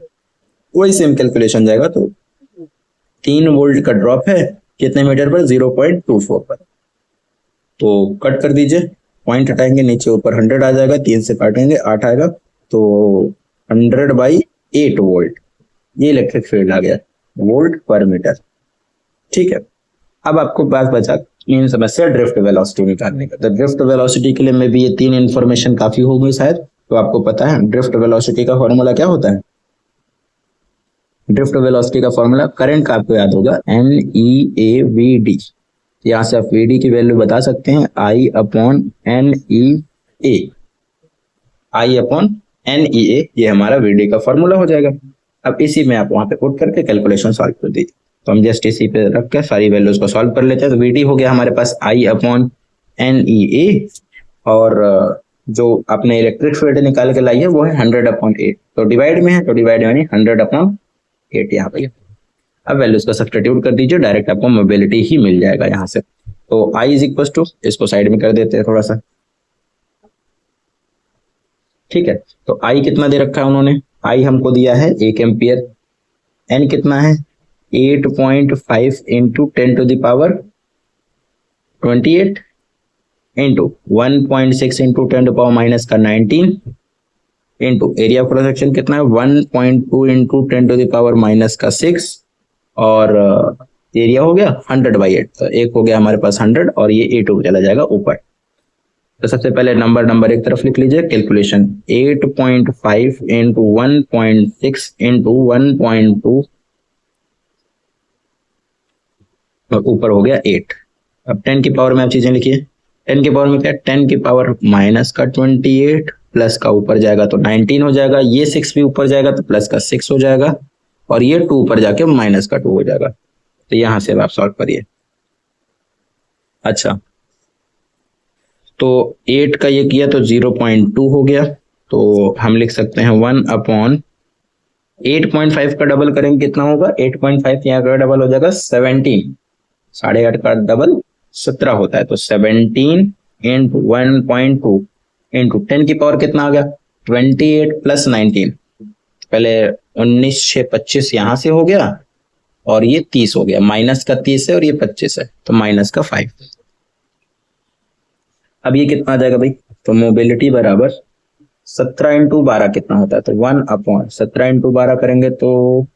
वही सेम कैलकुलेशन जाएगा। तो 3 वोल्ट का ड्रॉप है कितने मीटर पर, 0.24 पर। तो कट कर दीजिए, पॉइंट हटाएंगे नीचे ऊपर 100 आ जाएगा, 3 से काटेंगे 8 आएगा, तो 100/8 वोल्ट ये इलेक्ट्रिक फील्ड आ गया, वोल्ट पर मीटर। ठीक है, अब आपको बात बचा मेन समस्या ड्रिफ्ट वेलोसिटी निकालने का। तो ड्रिफ्ट वेलोसिटी के लिए में भी ये 3 इंफॉर्मेशन काफी होगी शायद। तो आपको पता है ड्रिफ्ट वेलोसिटी का फॉर्मूला क्या होता है, ड्रिफ्ट वेलोसिटी का फॉर्मूला करंट का आपको याद होगा NEAVD। यहाँ से आप VD की वैल्यू बता सकते हैं I/NEA, I/NEA, ये हमारा VD का फॉर्मूला हो जाएगा। अब इसी में आप वहां पे पुट करके कैलकुलेशन सॉल्व कर दीजिए। तो हम जस्ट इसी पे रख के सारी वैल्यूज को सॉल्व कर लेते हैं। तो VD हो गया हमारे पास I/NEA NEA, और जो आपने इलेक्ट्रिक फील्ड निकाल के लाई है वो है 100/8। तो डिवाइड में है तो डिवाइड यानी 100/8 यहाँ पे। अब वैल्यूज का सब्स्टिट्यूट कर दीजिए, डायरेक्ट आपको मोबिलिटी ही मिल जाएगा यहाँ से। तो I इज इक्वल टू, इसको साइड में कर देते हैं थोड़ा सा, ठीक है। तो I कितना दे रखा है उन्होंने, I हमको दिया है 1 एम्पियर, N कितना है 8.5 into 10⁻28 into 1.6 into 10⁻⁻19 into area of cross section कितना है 1.2 इंटू 10⁻⁻6, और एरिया हो गया 100/8। तो एक हो गया हमारे पास 100 और ये 8 चला जाएगा ऊपर। तो सबसे पहले नंबर एक तरफ लिख लीजिए, कैलकुलेशन 8.5 इंटू 1.6 इंटू 1.2 और ऊपर हो गया 8। अब 10 की पावर में आप चीजें लिखिए, 10 की पावर में क्या, 10 की पावर माइनस का 28 प्लस का ऊपर जाएगा तो 19 हो जाएगा, ये 6 भी ऊपर जाएगा तो प्लस का 6 हो जाएगा, और ये 2 ऊपर जाके माइनस का 2 हो जाएगा। तो यहां से आप सॉल्व करिए। अच्छा, तो 8 का ये किया तो 0.2 हो गया, तो हम लिख सकते हैं 1/8.5 का डबल करेंगे कितना होगा, 8.5 यहाँ का डबल हो जाएगा 17, 8.5 का डबल 17 होता है, तो 17 इंटू 1.2 इंटू 10 की पावर कितना आ गया 28 प्लस 19, पहले 19 6 25 यहाँ से हो गया, और ये 30 हो गया, माइनस का 30 है और ये 25 है तो माइनस का 5। अब ये कितना आ जाएगा भाई, तो मोबिलिटी बराबर 17 इंटू 12 कितना होता है, तो 1/17 इंटू 12 करेंगे तो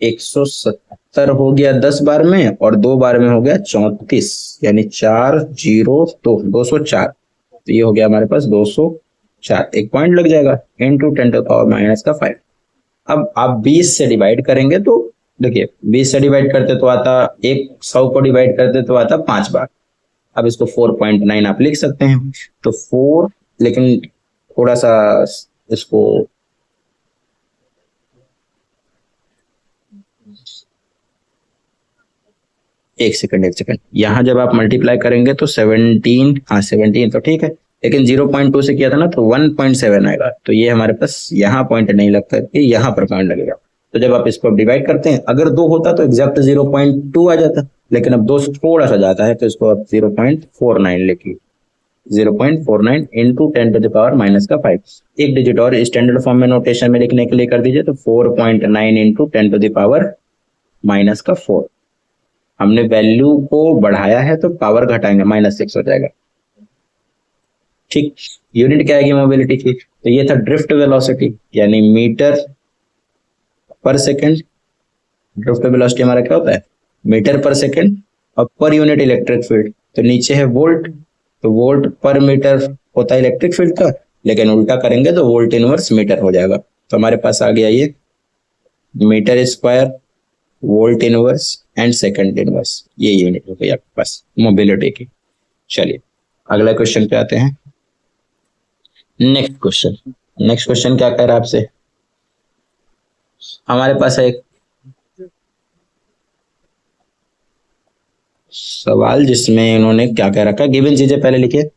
170 हो गया 10 बार में, और 2 बार में हो गया 34, यानी 4 0 तो 204। तो ये हो गया हमारे पास 204, एक पॉइंट लग जाएगा, इंटू 10⁻⁻5। अब आप 20 से डिवाइड करेंगे तो देखिए 20 से डिवाइड करते तो आता 100 को डिवाइड करते तो आता 5 बार। अब इसको 4.9 आप लिख सकते हैं, तो 4, लेकिन थोड़ा सा इसको एक सेकंड, यहाँ जब आप मल्टीप्लाई करेंगे तो 17, हाँ 17 तो ठीक है, लेकिन 0.2 से किया था ना तो 1.7 आएगा, तो ये हमारे पास यहाँ पॉइंट नहीं लगता है, यहाँ पर पॉइंट लगेगा। तो जब आप इसको डिवाइड करते हैं, अगर 2 होता तो एग्जैक्ट 0.2 आ जाता, लेकिन अब 2 से थोड़ा सा जाता है तो इसको आप 0.49 लिखिए, 0.49 इंटू 10⁻⁻5। एक डिजिट और स्टैंडर्ड फॉर्म में नोटेशन में लिखने के लिए कर दीजिए, तो 4.9 इंटू 10⁻⁻4। हमने वैल्यू को बढ़ाया है तो पावर घटाएंगे, -6 हो जाएगा, ठीक। यूनिट क्या आएगी मोबिलिटी की, तो ये था ड्रिफ्ट वेलोसिटी, यानी मीटर पर सेकेंड। ड्रिफ्ट वेलोसिटी हमारा क्या होता है, मीटर पर सेकेंड, और पर यूनिट इलेक्ट्रिक फील्ड, तो नीचे है वोल्ट, तो वोल्ट पर मीटर होता है इलेक्ट्रिक फील्ड का, लेकिन उल्टा करेंगे तो वोल्ट इनवर्स मीटर हो जाएगा। तो हमारे पास आ गया ये meter square, volt inverse and second inverse, ये यूनिट हो गई आपके पास मोबिलिटी की। चलिए अगला क्वेश्चन पे आते हैं। नेक्स्ट क्वेश्चन क्या कह रहा है आपसे, हमारे पास है एक सवाल जिसमें इन्होंने क्या कह रखा है, गिवन चीजें पहले लिखिए,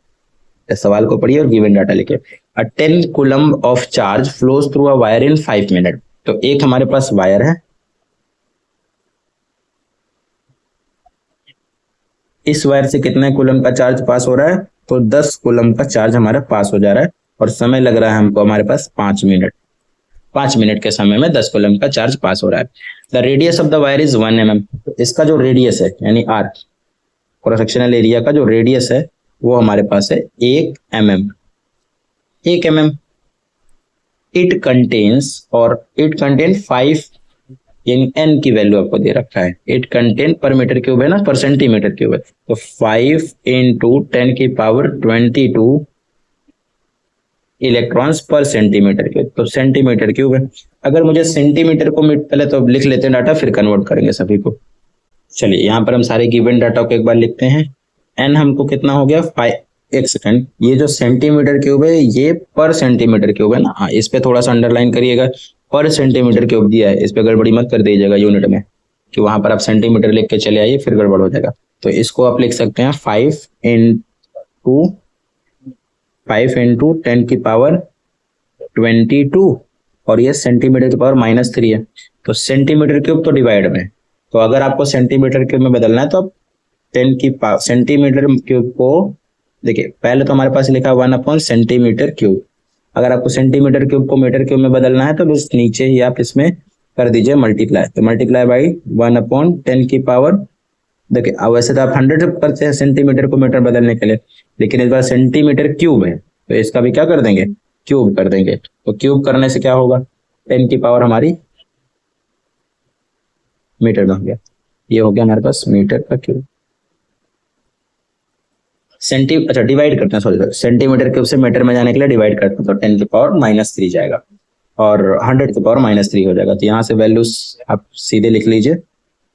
सवाल को पढ़िए और गिवन डाटा लिखिए। अ 10 coulomb of charge flows through a wire in 5 minute. तो एक हमारे पास वायर है, इस वायर से कितने कूलम्ब का चार्ज पास हो रहा है, तो 10 कूलम्ब का चार्ज हमारा पास हो जा रहा है, और समय लग रहा है हमको हमारे पास 5 मिनट। 5 मिनट के समय में 10 कूलम्ब का चार्ज पास हो रहा है। The radius of the wire is 1 mm। इसका जो रेडियस है यानी आर, क्रॉस सेक्शनल एरिया का जो रेडियस है वो हमारे पास है 1 mm। 1 mm इट कंटेन्स 5, यानी n की वैल्यू आपको दे रखा है, इट कंटेन पर मीटर क्यूब है ना, पर सेंटीमीटर क्यूब है, तो 5 इंटू 10⁻22 इलेक्ट्रॉन्स पर सेंटीमीटर क्यूब, तो सेंटीमीटर क्यूब है। अगर मुझे सेंटीमीटर को पहले तो लिख लेते हैं डाटा, फिर कन्वर्ट करेंगे सभी को। चलिए यहाँ पर हम सारे गिवन डाटा को एक बार लिखते हैं। n हमको कितना हो गया 5, एक सेकंड, ये जो सेंटीमीटर क्यूब है ये पर सेंटीमीटर क्यूब है ना, हाँ इस पे थोड़ा सा अंडरलाइन करिएगा, पर सेंटीमीटर क्यूब दिया है, इस पे गड़बड़ी मत कर दीजिएगा यूनिट में। कि वहां पर आप सेंटीमीटर लिख के चले आइए, फिर गड़बड़ हो जाएगा। तो इसको आप लिख सकते हैं 5 इंटू 10 की पावर 22, और ये सेंटीमीटर की पावर -3 है। तो सेंटीमीटर क्यूब तो डिवाइड में, तो अगर आपको सेंटीमीटर क्यूब में बदलना है तो आप सेंटीमीटर क्यूब को देखिए, पहले तो हमारे पास लिखा 1/सेंटीमीटर क्यूब। अगर आपको सेंटीमीटर क्यूब को मीटर क्यूब में बदलना है तो बस नीचे ही आप इसमें कर दीजिए मल्टीप्लाई, तो मल्टीप्लाई बाई 1/10 की पावर। देखिए, अब वैसे तो आप 100 करते हैं सेंटीमीटर को मीटर बदलने के लिए, लेकिन इस बार सेंटीमीटर क्यूब है तो इसका भी क्या कर देंगे, क्यूब कर देंगे। तो क्यूब करने से क्या होगा, 10 की पावर हमारी मीटर में हो गया। ये हो गया हमारे पास मीटर का क्यूब। अच्छा डिवाइड करते हैं, सॉरी, सेंटीमीटर क्यूब से मीटर में जाने के लिए डिवाइड करते हैं, तो 10 की पावर -3 जाएगा और 100 की पावर -3 हो जाएगा। तो यहाँ से वैल्यूज आप सीधे लिख लीजिए।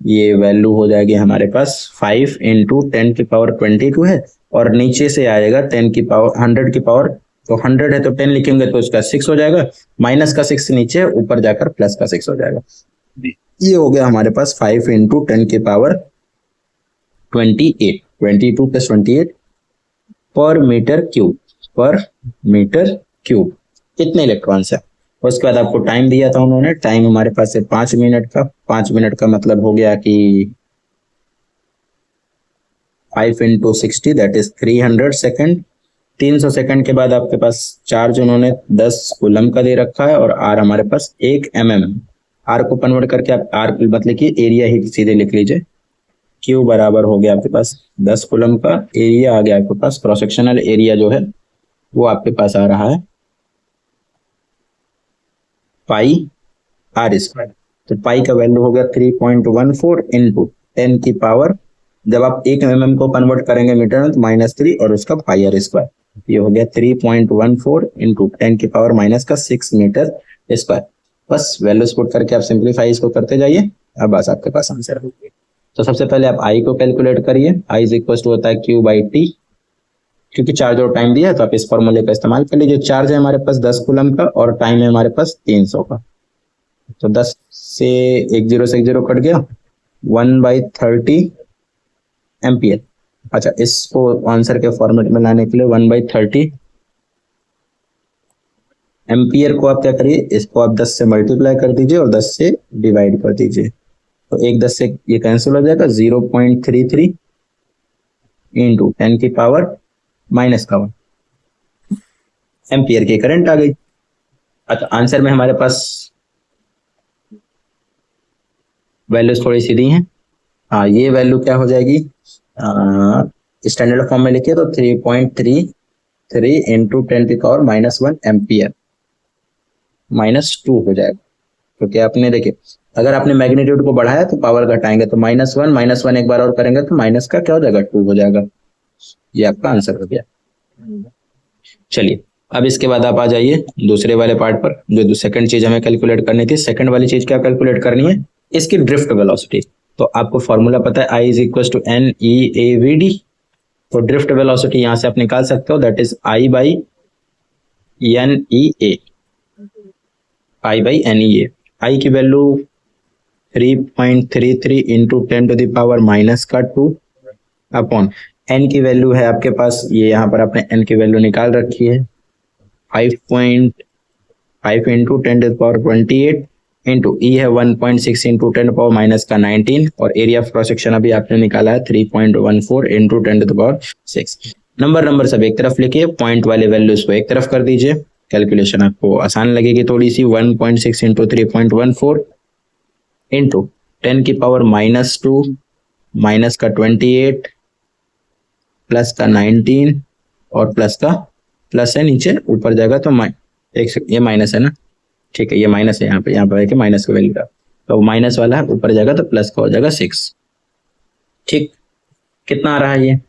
ये वैल्यू हो जाएगी हमारे पास 5 इंटू 10 की पावर 22 है, और नीचे से आएगा 10 की पावर 100 की पावर, तो 100 है तो 10 लिखेंगे तो उसका 6 हो जाएगा, माइनस का 6 नीचे, ऊपर जाकर प्लस का 6 हो जाएगा। ये हो गया हमारे पास 5 इंटू 10 की पावर 28, 22 + 28 पर मीटर क्यूब कितने इलेक्ट्रॉन्स है। उसके बाद आपको टाइम दिया था उन्होंने, टाइम हमारे पास है 5 मिनट का। 5 मिनट का मतलब हो गया कि 5 into 60 that is 300 second. 300 second के बाद आपके पास चार्ज उन्होंने 10 कूलम का दे रखा है, और आर हमारे पास 1 mm। आर को कन्वर्ट करके आप आर मतलब कि एरिया ही सीधे लिख लीजिए। क्यू बराबर हो गया आपके पास 10 कूलम का, एरिया आ गया आपके पास, क्रॉस सेक्शनल एरिया जो है वो आपके पास आ रहा है पाई आर स्क्वायर। तो पाई का वैल्यू हो गया 3.14 इंटू 10 की पावर, जब आप 1 mm को कन्वर्ट करेंगे मीटर में तो -3 और उसका पाई आर स्क्वायर। ये हो गया 3.14 इंटू 10 की पावर -6 मीटर स्क्वायर। बस वैल्यूज पुट करके आप सिंप्लीफाई इसको करते जाइए, अब बस आपके पास आंसर हो गया। तो सबसे पहले आप आई को कैलकुलेट करिए। आई इज इक्वल टू होता है Q/T, क्योंकि चार्ज और टाइम दिया है तो आप इस फॉर्मूले का इस्तेमाल कर लीजिए। चार्ज है हमारे पास 10 कूलम का और टाइम है हमारे पास 300 का, तो 10 से 1 0 से 1 0 कट गया, 1/30 एम्पियर। अच्छा, इसको आंसर के फॉर्मेट में लाने के लिए 1/30 एम्पियर को आप क्या करिए, इसको आप 10 से मल्टीप्लाई कर दीजिए और 10 से डिवाइड कर दीजिए, तो 1 10 से ये कैंसिल हो जाएगा, 0.33 इंटू 10 की पावर -1 एम्पियर की करंट आ गई। अच्छा, आंसर में हमारे पास वैल्यूज थोड़ी सी दी हैं। हाँ, ये वैल्यू क्या हो जाएगी, स्टैंडर्ड फॉर्म में लिखिए तो 3.33 इंटू 10 की पावर -1 एम्पियर, -2 हो जाएगा, क्योंकि आपने देखिए अगर आपने मैग्नीट्यूड को बढ़ाया तो पावर घटाएंगे, तो -1 एक बार और करेंगे तो माइनस का क्या हो जाएगा, 2 हो जाएगा। ये आपका आंसर हो गया। चलिए, अब इसके बाद आप आ जाइए दूसरे वाले पार्ट पर, जो सेकंड चीज हमें कैलकुलेट करनी थी। सेकंड वाली चीज क्या कैलकुलेट करनी है, इसकी ड्रिफ्ट वेलोसिटी। तो आपको फॉर्मूला पता है, I = NEAVD। तो ड्रिफ्ट वेलोसिटी यहां से आप निकाल सकते हो, दैट इज I/NEA। आई की वैल्यू 3.33 इंटू 10⁻⁻2 अपॉन एन की वैल्यू है आपके पास, ये यहाँ पर आपने एन की वैल्यू निकाल रखी है 5.5 इंटू 10⁻28 इंटू ई है 1.6 इंटू 10⁻⁻19, और एरिया ऑफ क्रॉस सेक्शन अभी आपने निकाला है 3.14 इंटू 10⁻6। नंबर सब एक तरफ लिखिए, पॉइंट वाले वैल्यूज को एक तरफ कर दीजिए, कैलकुलेशन आपको आसान लगेगी थोड़ी सी। 1.6 इंटू 3.14 इंटू 10 की पावर -2 माइनस का 28 प्लस का 19 और प्लस का प्लस है नीचे, ऊपर जाएगा तो ये माइनस है ना, ठीक है, ये माइनस है, यहाँ पे है कि माइनस का वैल्यू का, तो माइनस वाला है, ऊपर जाएगा तो प्लस का हो जाएगा 6। ठीक, कितना आ रहा है ये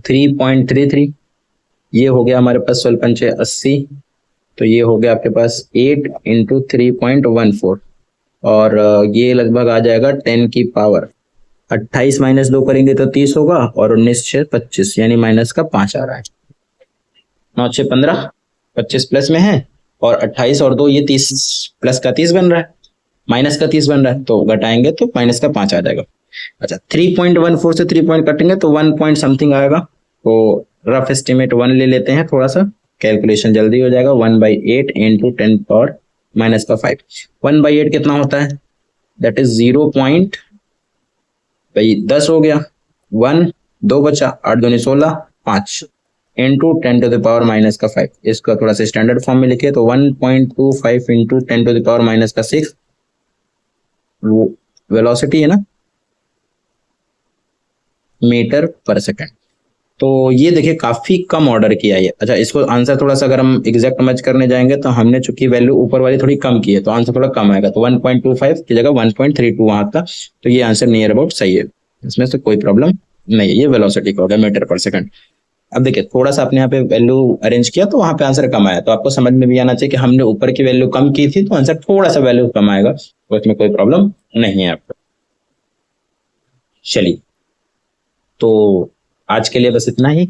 3.33। ये हो गया हमारे पास 12×5 = 80, तो ये हो गया आपके पास 8 इंटू 3.14, और ये लगभग आ जाएगा 10 की पावर 28 - 2 करेंगे तो 30 होगा, और 19 6 25 यानी -5 आ रहा है। 9 6 15, 25 प्लस में है, और 28 और 2 ये 30 प्लस का 30 बन रहा है। माइनस का 30 बन रहा है, तो घटाएंगे तो माइनस का 5 आ जाएगा। अच्छा 3.14 से 3 पॉइंट कटेंगे तो 1 पॉइंट समथिंग आएगा। तो रफ एस्टिमेट 1 ले लेते हैं, थोड़ा सा कैलकुलेशन जल्दी हो जाएगा। 1/8 इंटू 10 पावर माइनस का 5। 1/8 कितना होता है, दैट इज 0.10 हो गया। 1 2 बचा, 8 दूनी 16, 5 into 10 to the power minus का 5। इसका थोड़ा सा स्टैंडर्ड फॉर्म में लिखे तो 1.25 into 10 to the power minus का 6 वेलोसिटी है ना, मीटर पर सेकंड। तो ये देखिए काफी कम ऑर्डर किया है। अच्छा इसको आंसर थोड़ा सा अगर हम एग्जैक्ट मैच करने जाएंगे तो हमने चूंकि वैल्यू ऊपर वाली थोड़ी कम की है तो आंसर थोड़ा कम आएगा। तो 1.25 की जगह 1.32 वहां था, तो ये आंसर नियर अबाउट सही है, इसमें से कोई प्रॉब्लम नहीं है। ये वेलोसिटी का हो गया मीटर पर सेकंड। अब देखिए थोड़ा सा आपने यहाँ पे वैल्यू अरेंज किया तो वहां पे आंसर कम आया, तो आपको समझ में भी आना चाहिए कि हमने ऊपर की वैल्यू कम की थी तो आंसर थोड़ा सा वैल्यू कम आएगा, तो इसमें कोई प्रॉब्लम नहीं है आपको। चलिए तो आज के लिए बस इतना ही।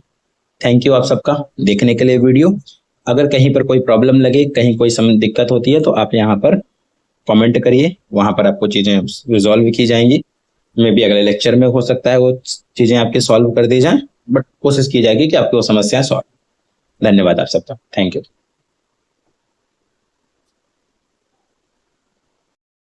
थैंक यू आप सबका देखने के लिए वीडियो। अगर कहीं पर कोई प्रॉब्लम लगे, कहीं कोई दिक्कत होती है तो आप यहाँ पर कमेंट करिए, वहां पर आपको चीजें रिजॉल्व की जाएंगी। मे भी अगले लेक्चर में हो सकता है वो चीजें आपके सॉल्व कर दी जाएं, बट कोशिश की जाएगी कि आपकी वो समस्याएं सॉल्व। धन्यवाद आप सबका, थैंक यू।